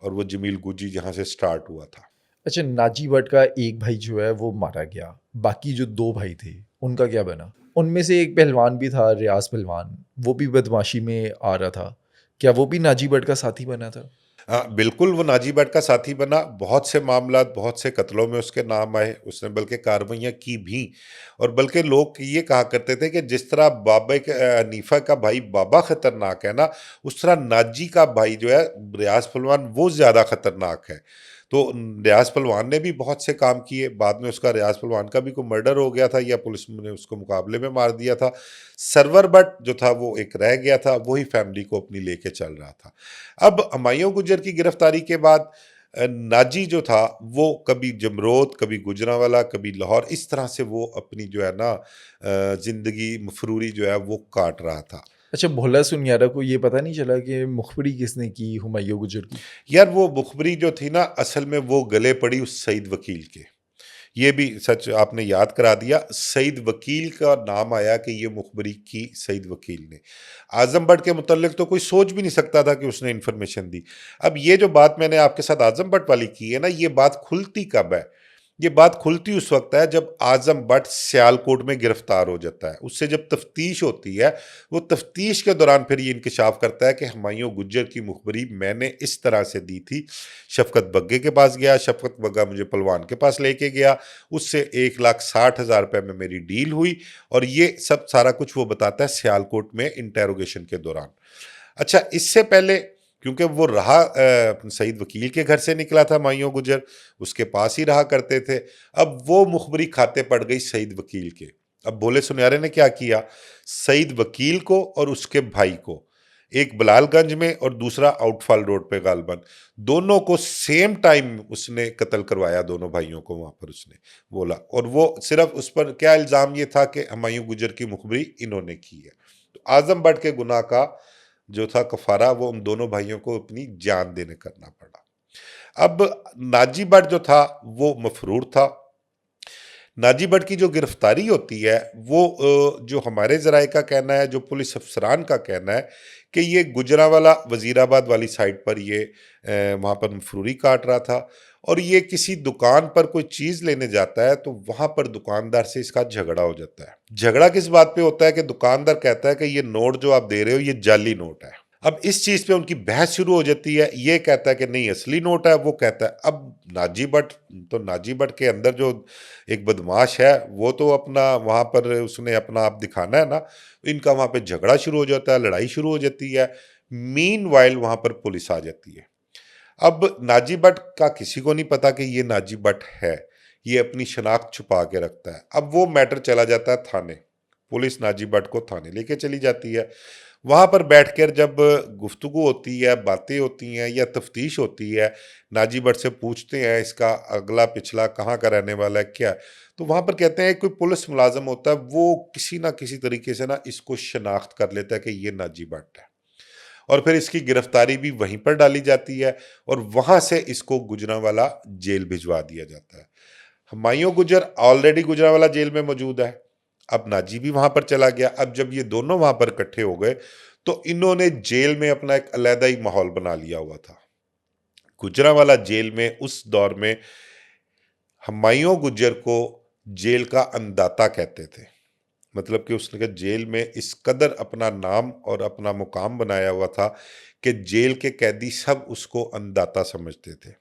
और वो जमील गुज्जी जहाँ से स्टार्ट हुआ था। अच्छा, नाजी भट्ट का एक भाई जो है वो मारा गया, बाकी जो 2 भाई थे, उनका क्या बना? उनमें से एक पहलवान भी था, रियाज़ पहलवान, वो भी बदमाशी में आ रहा था। क्या वो भी नाजी भट्ट का साथी बना था? हाँ, बिल्कुल वो नाजी भट्ट का साथी बना, बहुत से मामलात, बहुत से कत्लों में उसके नाम आए, उसने बल्कि कार्रवाइयाँ की भी। और बल्कि लोग ये कहा करते थे कि जिस तरह हनीफा का भाई बाबा खतरनाक है ना, उस तरह नाजी का भाई जो है रियाज पहलवान वो ज़्यादा खतरनाक है। तो रियाज पहलवान ने भी बहुत से काम किए, बाद में उसका रियाज पहलवान का भी कोई मर्डर हो गया था या पुलिस ने उसको मुकाबले में मार दिया था। सरवर भट्ट जो था वो एक रह गया था, वही फैमिली को अपनी लेके चल रहा था। अब हुमायूं गुजर की गिरफ्तारी के बाद नाजी जो था वो कभी जमरोद, कभी गुजरांवाला, कभी लाहौर, इस तरह से वो अपनी जो है ना जिंदगी मफरूरी जो है वो काट रहा था। अच्छा, भोला सुनियारा को ये पता नहीं चला कि मुखबिरी किसने की हुमायूं गुजर की? यार वो मुखबरी जो थी ना असल में वो गले पड़ी उस सईद वकील के। ये भी सच आपने याद करा दिया, सईद वकील का नाम आया कि ये मुखबरी की सईद वकील ने। आजम भट्ट के मुतल्लिक तो कोई सोच भी नहीं सकता था कि उसने इन्फॉर्मेशन दी। अब ये जो बात मैंने आपके साथ आजम भट्ट वाली की है ना, ये बात खुलती कब है? ये बात खुलती उस वक्त है जब आजम भट्ट सियालकोट में गिरफ्तार हो जाता है। उससे जब तफ्तीश होती है, वो तफ्तीश के दौरान फिर ये इंकशाफ करता है कि हुमायूं गुज्जर की मुखबरी मैंने इस तरह से दी थी। शफकत बग्गे के पास गया, शफकत बग्गा मुझे पलवान के पास लेके गया, उससे 1,60,000 रुपये में मेरी डील हुई, और ये सब सारा कुछ वो बताता है सियालकोट में इंटेरोगेशन के दौरान। अच्छा, इससे पहले क्योंकि वो रहा सईद वकील के घर से निकला था हुमायूं गुजर, उसके पास ही रहा करते थे। अब वो मुखबरी खाते पड़ गई सईद वकील के। अब भोले सुनयारे ने क्या किया, सईद वकील को और उसके भाई को, एक बलालगंज में और दूसरा आउटफॉल रोड पे गालबन, दोनों को सेम टाइम उसने कत्ल करवाया, दोनों भाइयों को वहां पर उसने बोला। और वो सिर्फ उस पर क्या इल्जाम ये था कि हुमायूं गुजर की मुखबरी इन्होंने की है। तो आजम भट्ट के गुनाह का जो था कफारा वो उन दोनों भाइयों को अपनी जान देने करना पड़ा। अब नाजी भट्ट जो था वो मफरूर था। नाजी भट्ट की जो गिरफ्तारी होती है वो जो हमारे ज़राए का कहना है, जो पुलिस अफसरान का कहना है कि ये गुजरांवाला वजीराबाद वाली साइड पर ये वहाँ पर मफरूरी काट रहा था, और ये किसी दुकान पर कोई चीज़ लेने जाता है तो वहाँ पर दुकानदार से इसका झगड़ा हो जाता है। झगड़ा किस बात पे होता है कि दुकानदार कहता है कि ये नोट जो आप दे रहे हो ये जाली नोट है। अब इस चीज पे उनकी बहस शुरू हो जाती है। ये कहता है कि नहीं असली नोट है, वो कहता है। अब नाजी भट्ट, तो नाजी भट्ट के अंदर जो एक बदमाश है वो तो अपना वहां पर उसने अपना आप दिखाना है ना, इनका वहां पे झगड़ा शुरू हो जाता है, लड़ाई शुरू हो जाती है। मीन वाइल वहां पर पुलिस आ जाती है। अब नाजी भट्ट का किसी को नहीं पता कि ये नाजी भट्ट है, ये अपनी शनाख्त छुपा के रखता है। अब वो मैटर चला जाता है थाने, पुलिस नाजी भट्ट को थाने लेके चली जाती है। वहां पर बैठकर जब गुफ्तगू होती है, बातें होती हैं या तफ्तीश होती है, नाजी भट्ट से पूछते हैं इसका अगला पिछला कहाँ का रहने वाला है क्या, तो वहां पर कहते हैं कोई पुलिस मुलाजम होता है वो किसी ना किसी तरीके से ना इसको शनाख्त कर लेता है कि ये नाजी भट्ट है, और फिर इसकी गिरफ्तारी भी वहीं पर डाली जाती है और वहां से इसको गुजरांवाला जेल भिजवा दिया जाता है। हुमायूं गुजर ऑलरेडी गुजरांवाला जेल में मौजूद है, अब नाजी भी वहां पर चला गया। अब जब ये दोनों वहां पर इकट्ठे हो गए तो इन्होंने जेल में अपना एक अलग ही माहौल बना लिया हुआ था। गुजरांवाला जेल में उस दौर में हुमायूं गुजर को जेल का अंदाता कहते थे। मतलब कि उसने जेल में इस कदर अपना नाम और अपना मुकाम बनाया हुआ था कि जेल के कैदी सब उसको अंदाता समझते थे।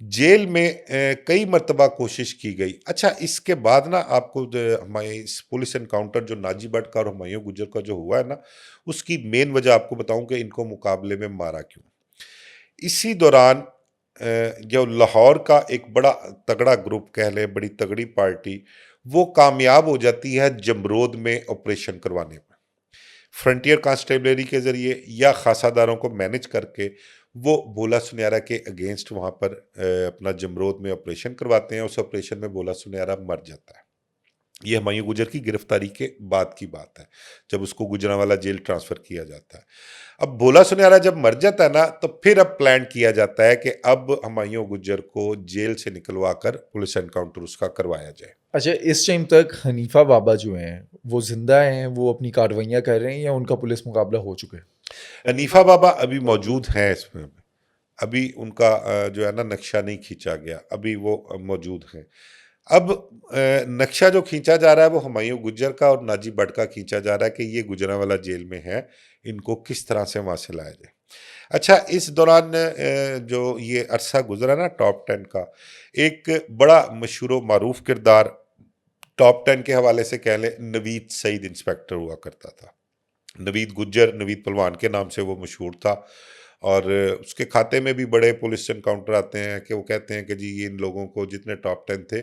जेल में कई मर्तबा कोशिश की गई। अच्छा, इसके बाद ना आपको हमारे इस पुलिस एनकाउंटर जो नाजी भट्ट का और हुमायूं गुजर का जो हुआ है ना, उसकी मेन वजह आपको बताऊं कि इनको मुकाबले में मारा क्यों। इसी दौरान जो लाहौर का एक बड़ा तगड़ा ग्रुप कह लें, बड़ी तगड़ी पार्टी, वो कामयाब हो जाती है जमरोद में ऑपरेशन करवाने में। फ्रंटियर कांस्टेबलरी के जरिए या खासादारों को मैनेज करके वो भोला सुनियारा के अगेंस्ट वहां पर अपना जमरोद में ऑपरेशन करवाते हैं। उस ऑपरेशन में भोला सुनियारा मर जाता है। ये हुमायूं गुजर की गिरफ्तारी के बाद की बात है, जब उसको गुजरांवाला जेल ट्रांसफर किया जाता है। अब भोला सुनहरा जब मर जाता है ना, तो फिर अब प्लान किया जाता है कि अब हुमायूं गुजर को जेल से निकलवा कर पुलिस एनकाउंटर उसका करवाया जाए। अच्छा, इस टाइम तक हनीफा बाबा जो हैं, वो ज़िंदा हैं, वो अपनी कार्रवाइयाँ कर रहे हैं या उनका पुलिस मुकाबला हो चुका है? हनीफा बाबा अभी मौजूद हैं इसमें, अभी उनका जो है ना नक्शा नहीं खींचा गया, अभी वो मौजूद हैं। अब नक्शा जो खींचा जा रहा है वो हुमायूं गुज्जर का और नाजी भट्ट का खींचा जा रहा है कि ये गुजरांवाला जेल में है, इनको किस तरह से वहां से लाया जाए। अच्छा, इस दौरान जो ये अरसा गुजरा ना टॉप 10 का, एक बड़ा मशहूर मारूफ किरदार टॉप 10 के हवाले से कह लें, नवीद सईद इंस्पेक्टर हुआ करता था। नवीद गुज्जर, नवीद पहलवान के नाम से वो मशहूर था। और उसके खाते में भी बड़े पुलिस एनकाउंटर आते हैं कि वो कहते हैं कि जी ये इन लोगों को जितने टॉप 10 थे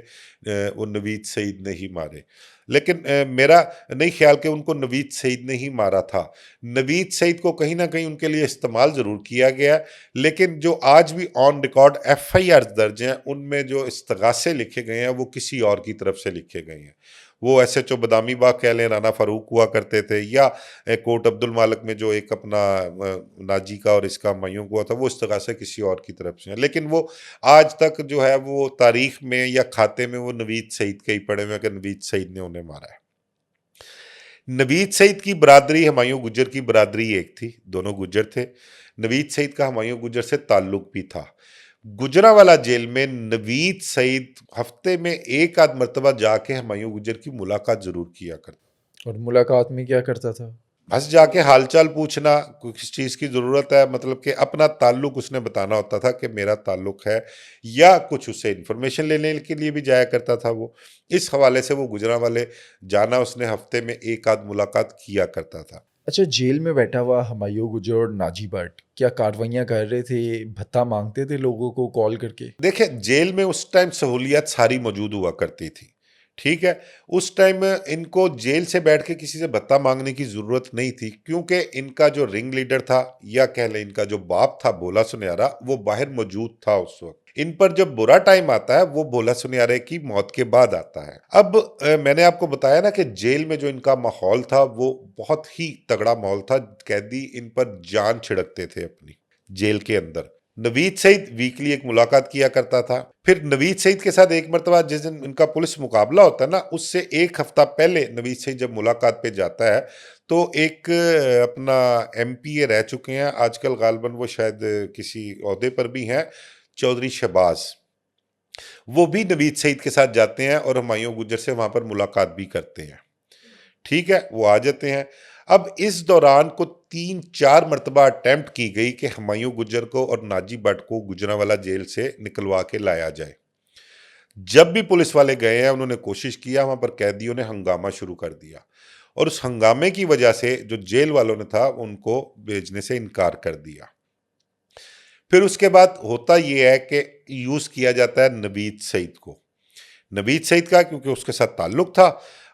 वो नवीद सईद ने ही मारे। लेकिन मेरा नहीं ख्याल कि उनको नवीद सईद ने ही मारा था। नवीद सईद को कहीं ना कहीं उनके लिए इस्तेमाल ज़रूर किया गया है, लेकिन जो आज भी ऑन रिकॉर्ड FIR दर्ज हैं उनमें जो इस्तगासे लिखे गए हैं वो किसी और की तरफ से लिखे गए हैं। वो SHO बदामी बाग कह लें, राना फारूक हुआ करते थे, या कोट अब्दुल मालिक में जो एक अपना नाजी का और इसका हुमायूं का हुआ था, वो इस्तगासे किसी और की तरफ से है। लेकिन वो आज तक जो है वो तारीख में या खाते में वो नवीद सईद के ही पड़े हुए हैं कि नवीद सईद ने उन्हें मारा है। नवीद सईद की बरादरी हुमायूं गुज्जर की बरादरी एक थी, दोनों गुज्जर थे। नवीद सईद का हुमायूं गुज्जर से ताल्लुक भी था। गुजरांवाला जेल में नवीद सईद हफ्ते में एक आध मरतबा जाके हुमायूं गुज्जर की मुलाकात जरूर किया करता। और मुलाकात में क्या करता था? बस जाके हालचाल पूछना, किस चीज़ की ज़रूरत है, मतलब कि अपना ताल्लुक उसने बताना होता था कि मेरा ताल्लुक है, या कुछ उससे इन्फॉर्मेशन लेने के लिए भी जाया करता था वो। इस हवाले से वो गुजरांवाले जाना उसने हफ्ते में एक आध मुलाकात किया करता था। अच्छा, जेल में बैठा हुआ हुमायूं गुजर और नाजी भट्ट क्या कार्रवाइयाँ कर रहे थे, भत्ता माँगते थे लोगों को कॉल करके? देखिए, जेल में उस टाइम सहूलियत सारी मौजूद हुआ करती थी, ठीक है? उस टाइम इनको जेल से बैठ के किसी से भत्ता मांगने की ज़रूरत नहीं थी, क्योंकि इनका जो रिंग लीडर था, या कह लें इनका जो बाप था भोला सुनहरा, वो बाहर मौजूद था उस वक्त। इन पर जब बुरा टाइम आता है वो भोला सुनहरे की मौत के बाद आता है। अब मैंने आपको बताया ना कि जेल में जो इनका माहौल था वो बहुत ही तगड़ा माहौल था। कैदी इन पर जान छिड़कते थे अपनी जेल के अंदर। नवीद सईद वीकली एक मुलाकात किया करता था। फिर नवीद सईद के साथ एक मरतबा जिस दिन इनका पुलिस मुकाबला होता है ना, उससे एक हफ्ता पहले नवीद सईद जब मुलाकात पे जाता है, तो एक अपना MPA रह चुके हैं आजकल, गालबन वो शायद किसी ओहदे पर भी हैं, चौधरी शहबाज, वो भी नवीद सईद के साथ जाते हैं और हुमायूं गुज्जर से वहां पर मुलाकात भी करते हैं। ठीक है, वो आ जाते हैं। अब इस दौरान को 3-4 मरतबा अटेम्प्ट की गई कि हुमायूं गुज्जर को और नाजी भट्ट को गुजरांवाला जेल से निकलवा के लाया जाए। जब भी पुलिस वाले गए हैं उन्होंने कोशिश किया, वहां पर कैदियों ने हंगामा शुरू कर दिया, और उस हंगामे की वजह से जो जेल वालों ने था उनको भेजने से इनकार कर दिया। फिर उसके बाद होता यह है कि यूज किया जाता है नवीद सईद को। नवीद सईद का क्योंकि उसके साथ ताल्लुक था,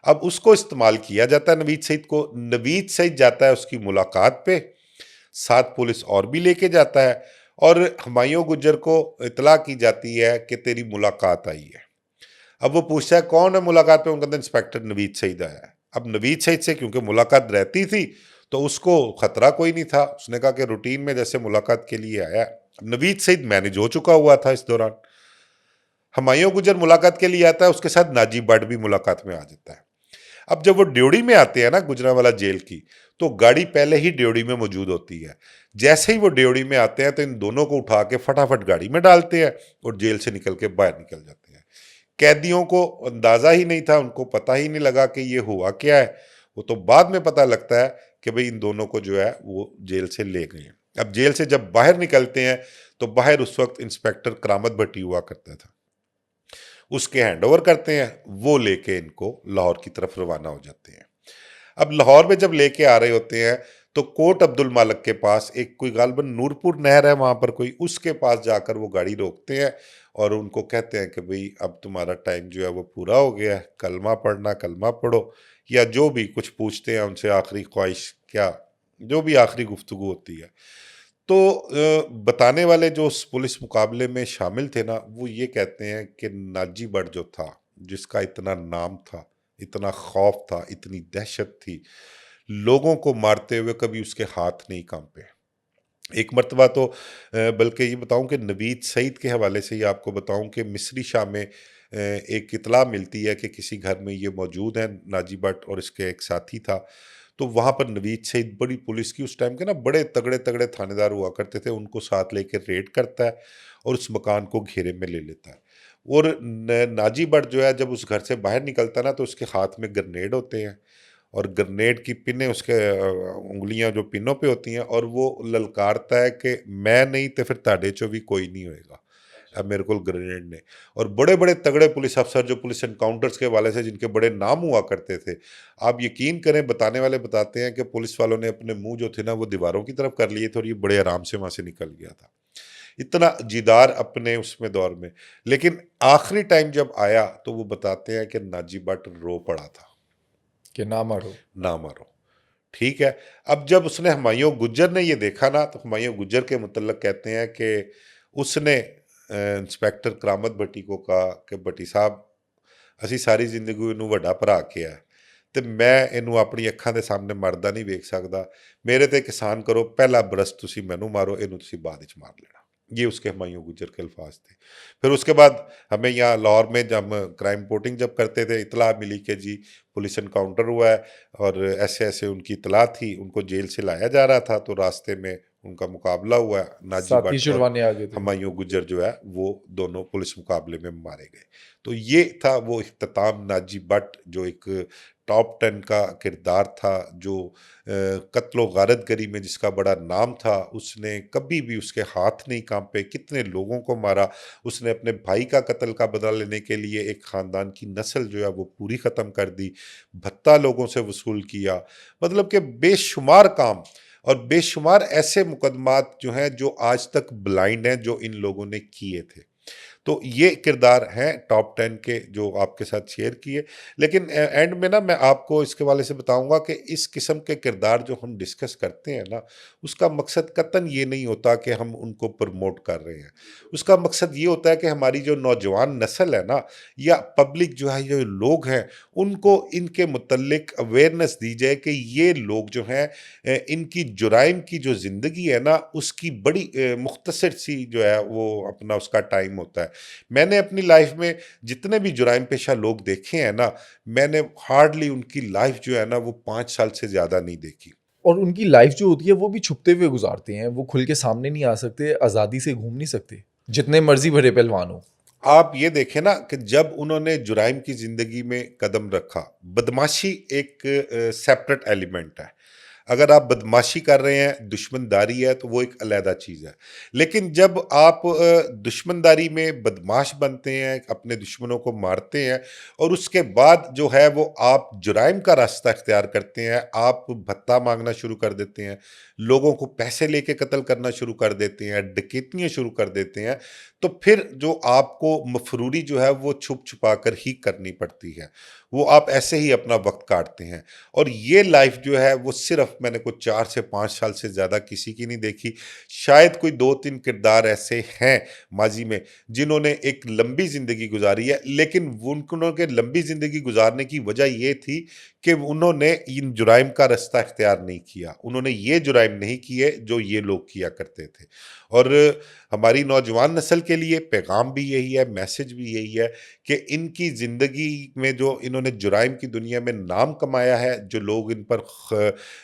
अब उसको इस्तेमाल किया जाता है नवीद सईद को। नवीद सईद जाता है उसकी मुलाकात पे, साथ पुलिस और भी लेके जाता है, और हुमायूं गुज्जर को इतला की जाती है कि तेरी मुलाकात आई है। अब वो पूछता है कौन है मुलाकात पे, उनका इंस्पेक्टर नवीद सईद आया है। अब नवीद सईद से क्योंकि मुलाकात रहती थी तो उसको खतरा कोई नहीं था, उसने कहा कि रूटीन में जैसे मुलाकात के लिए आया है। नवीद सईद मैनेज हो चुका हुआ था इस दौरान। हुमायूं गुज्जर मुलाकात के लिए आता है, उसके साथ नाजी भट्ट भी मुलाकात में आ जाता है। अब जब वो ड्योढ़ी में आते हैं ना गुजरांवाला जेल की, तो गाड़ी पहले ही ड्योढ़ी में मौजूद होती है। जैसे ही वो ड्योढ़ी में आते हैं तो इन दोनों को उठा के फटाफट गाड़ी में डालते हैं और जेल से निकल के बाहर निकल जाते हैं। कैदियों को अंदाजा ही नहीं था, उनको पता ही नहीं लगा कि ये हुआ क्या है। वो तो बाद में पता लगता है कि भाई इन दोनों को जो है वो जेल से ले गए हैं। अब जेल से जब बाहर निकलते हैं तो बाहर उस वक्त इंस्पेक्टर करामत भट्टी हुआ करता था, उसके हैंडओवर करते हैं, वो लेके इनको लाहौर की तरफ रवाना हो जाते हैं। अब लाहौर में जब लेके आ रहे होते हैं तो कोट अब्दुल मालिक के पास एक कोई गालबन नूरपुर नहर है वहां पर कोई, उसके पास जाकर वो गाड़ी रोकते हैं और उनको कहते हैं कि भाई अब तुम्हारा टाइम जो है वो पूरा हो गया है, कलमा पढ़ना कलमा पढ़ो, या जो भी कुछ पूछते हैं उनसे, आखिरी ख्वाहिश क्या, जो भी आखिरी गुफ्तगू होती है। तो बताने वाले जो उस पुलिस मुकाबले में शामिल थे ना, वो ये कहते हैं कि नाजी भट्ट जो था, जिसका इतना नाम था, इतना खौफ था, इतनी दहशत थी, लोगों को मारते हुए कभी उसके हाथ नहीं कांपे। एक मर्तबा तो बल्कि ये बताऊं कि नवीद सईद के हवाले से ये आपको बताऊं कि मिस्री शाह में एक इतला मिलती है कि किसी घर में ये मौजूद है, नाजी भट्ट और इसके एक साथी था। तो वहाँ पर नवीद सईद बड़ी पुलिस की उस टाइम के ना बड़े तगड़े तगड़े थानेदार हुआ करते थे, उनको साथ लेकर रेड करता है और उस मकान को घेरे में ले लेता है। और नाजी भट्ट जो है जब उस घर से बाहर निकलता है ना, तो उसके हाथ में ग्रेनेड होते हैं और ग्रेनेड की पिनें उसके उंगलियां जो पिनों पे होती हैं, और वो ललकारता है कि मैं नहीं तो फिर ताड़े चो भी कोई नहीं होएगा। अब मेरे को ग्रेनेड ने, और बड़े बड़े तगड़े पुलिस अफसर जो पुलिस एनकाउंटर्स के वाले से जिनके बड़े नाम हुआ करते थे, आप यकीन करें, बताने वाले बताते हैं कि पुलिस वालों ने अपने मुंह जो थे ना वो दीवारों की तरफ कर लिए थे और ये बड़े आराम से वहां से निकल गया था। इतना जिदार अपने उसमें दौर में। लेकिन आखिरी टाइम जब आया तो वो बताते हैं कि नाजी भट्ट रो पड़ा था, कि ना मारो। ना मारो। ठीक है। अब जब उसने हुमायूं गुज्जर ने ये देखा ना, तो हुमायूं गुज्जर के मुतल्लक कहते हैं कि उसने इंस्पेक्टर करामत भट्टी को कहा कि भट्टी साहब, ਅਸੀਂ ਸਾਰੀ ਜ਼ਿੰਦਗੀ ਇਹਨੂੰ ਵੱਡਾ ਭਰਾ ਕਿਹਾ ਤੇ ਮੈਂ ਇਹਨੂੰ ਆਪਣੀ ਅੱਖਾਂ ਦੇ ਸਾਹਮਣੇ ਮਰਦਾ ਨਹੀਂ ਵੇਖ ਸਕਦਾ। मेरे ਤੇ किसान करो, पहला बरस तुसी मैनू मारो, ਇਹਨੂੰ ਤੁਸੀਂ बाद ਵਿੱਚ मार लेना। ये उसके हुमायूं गुज्जर के अल्फाज थे। फिर उसके बाद हमें यहाँ लाहौर में जब क्राइम रिपोर्टिंग जब करते थे, इतला मिली कि जी पुलिस इनकाउंटर हुआ है और ऐसे ऐसे उनकी इतला थी, उनको जेल से लाया जा रहा था, तो रास्ते में उनका मुकाबला हुआ, नाजी साथी भट्ट और छुड़वाने आ गए थे। हुमायूं गुज्जर जो है वो दोनों पुलिस मुकाबले में मारे गए। तो ये था वो इख्तिताम, नाजी भट्ट जो एक टॉप 10 का किरदार था, जो कत्लो गारतगरी में जिसका बड़ा नाम था, उसने कभी भी उसके हाथ नहीं कांपे, कितने लोगों को मारा। उसने अपने भाई का कत्ल का बदला लेने के लिए एक ख़ानदान की नस्ल जो है वो पूरी ख़त्म कर दी, भत्ता लोगों से वसूल किया। मतलब कि बेशुमार काम और बेशुमार ऐसे मुकदमात जो हैं जो आज तक ब्लाइंड हैं, जो इन लोगों ने किए थे। तो ये किरदार हैं टॉप 10 के जो आपके साथ शेयर किए। लेकिन एंड में ना मैं आपको इसके वाले से बताऊंगा कि इस किस्म के किरदार जो हम डिस्कस करते हैं ना, उसका मकसद कतन ये नहीं होता कि हम उनको प्रमोट कर रहे हैं। उसका मकसद ये होता है कि हमारी जो नौजवान नस्ल है ना, या पब्लिक जो है, जो लोग हैं, उनको इनके मुतल्लिक अवेयरनेस दी जाए कि ये लोग जो हैं, इनकी जुराइम की जो ज़िंदगी है ना, उसकी बड़ी मुख्तसर सी जो है वो अपना उसका टाइम होता है। मैंने अपनी लाइफ में जितने भी जुराइम पेशा लोग देखे हैं ना, मैंने हार्डली उनकी लाइफ जो है ना वो 5 साल से ज़्यादा नहीं देखी। और उनकी लाइफ जो होती है वो भी छुपते हुए गुजारते हैं, वो खुल के सामने नहीं आ सकते, आज़ादी से घूम नहीं सकते, जितने मर्जी भरे पहलवान हो। आप ये देखें ना कि जब उन्होंने जुराइम की ज़िंदगी में कदम रखा, बदमाशी एक सेपरेट एलिमेंट है। अगर आप बदमाशी कर रहे हैं, दुश्मनदारी है, तो वो एक अलहदा चीज़ है। लेकिन जब आप दुश्मनदारी में बदमाश बनते हैं, अपने दुश्मनों को मारते हैं और उसके बाद जो है वो आप जुराइम का रास्ता इख्तियार करते हैं, आप भत्ता मांगना शुरू कर देते हैं, लोगों को पैसे लेके कत्ल करना शुरू कर देते हैं, डकैतियाँ शुरू कर देते हैं, तो फिर जो आपको मफरूरी जो है वो छुप छुपा कर ही करनी पड़ती है। वो आप ऐसे ही अपना वक्त काटते हैं। और ये लाइफ जो है वो सिर्फ मैंने कुछ 4 से 5 साल से ज़्यादा किसी की नहीं देखी। शायद कोई 2-3 किरदार ऐसे हैं माजी में जिन्होंने एक लंबी ज़िंदगी गुजारी है, लेकिन उनकों के लंबी ज़िंदगी गुजारने की वजह ये थी कि उन्होंने इन जुराइम का रास्ता इख्तियार नहीं किया। उन्होंने ये जुराइम नहीं किए जो ये लोग किया करते थे। और हमारी नौजवान नस्ल के लिए पैगाम भी यही है, मैसेज भी यही है कि इनकी ज़िंदगी में जो इन्होंने जुराइम की दुनिया में नाम कमाया है, जो लोग इन पर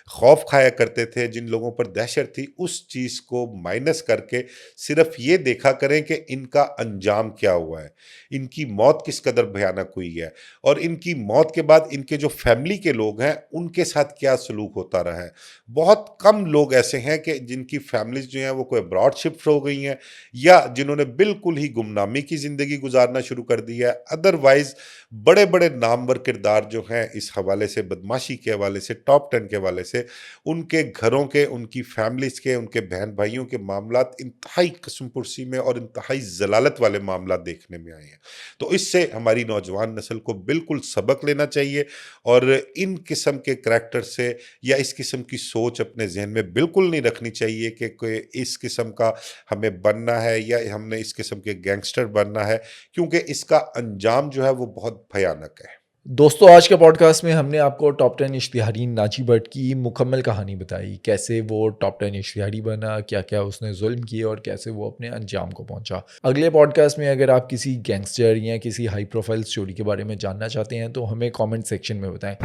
खौफ खाया करते थे, जिन लोगों पर दहशत थी, उस चीज़ को माइनस करके सिर्फ ये देखा करें कि इनका अंजाम क्या हुआ है, इनकी मौत किस कदर भयानक हुई है और इनकी मौत के बाद इनके जो फैमिली के लोग हैं उनके साथ क्या सलूक होता रहा है। बहुत कम लोग ऐसे हैं कि जिनकी फैमिलीज जो हैं वो कोई अब्रॉड शिफ्ट हो गई हैं या जिन्होंने बिल्कुल ही गुमनामी की ज़िंदगी गुजारना शुरू कर दी है। अदरवाइज बड़े बड़े नामवर किरदार जो हैं इस हवाले से, बदमाशी के हवाले से, टॉप 10 के हवाले से, उनके घरों के, उनकी फैमिलीज के, उनके बहन भाइयों के मामलात इंतहाई कसमपुरसी में और इंतहाई जलालत वाले मामला देखने में आए हैं। तो इससे हमारी नौजवान नस्ल को बिल्कुल सबक लेना चाहिए और इन किस्म के करैक्टर से या इस किस्म की सोच अपने जहन में बिल्कुल नहीं रखनी चाहिए कि कोई इस किस्म का हमें बनना है या हमने इस किस्म के गैंगस्टर बनना है, क्योंकि इसका अंजाम जो है वो बहुत भयानक है। दोस्तों आज के पॉडकास्ट में हमने आपको टॉप 10 इश्तिहारी नाजी भट्ट की मुकम्मल कहानी बताई। कैसे वो टॉप 10 इश्तिहारी बना, क्या-क्या उसने ज़ुल्म किए और कैसे वो अपने अंजाम को पहुँचा। अगले पॉडकास्ट में अगर आप किसी गैंगस्टर या किसी हाई प्रोफाइल स्टोरी के बारे में जानना चाहते हैं तो हमें कमेंट सेक्शन में बताएँ।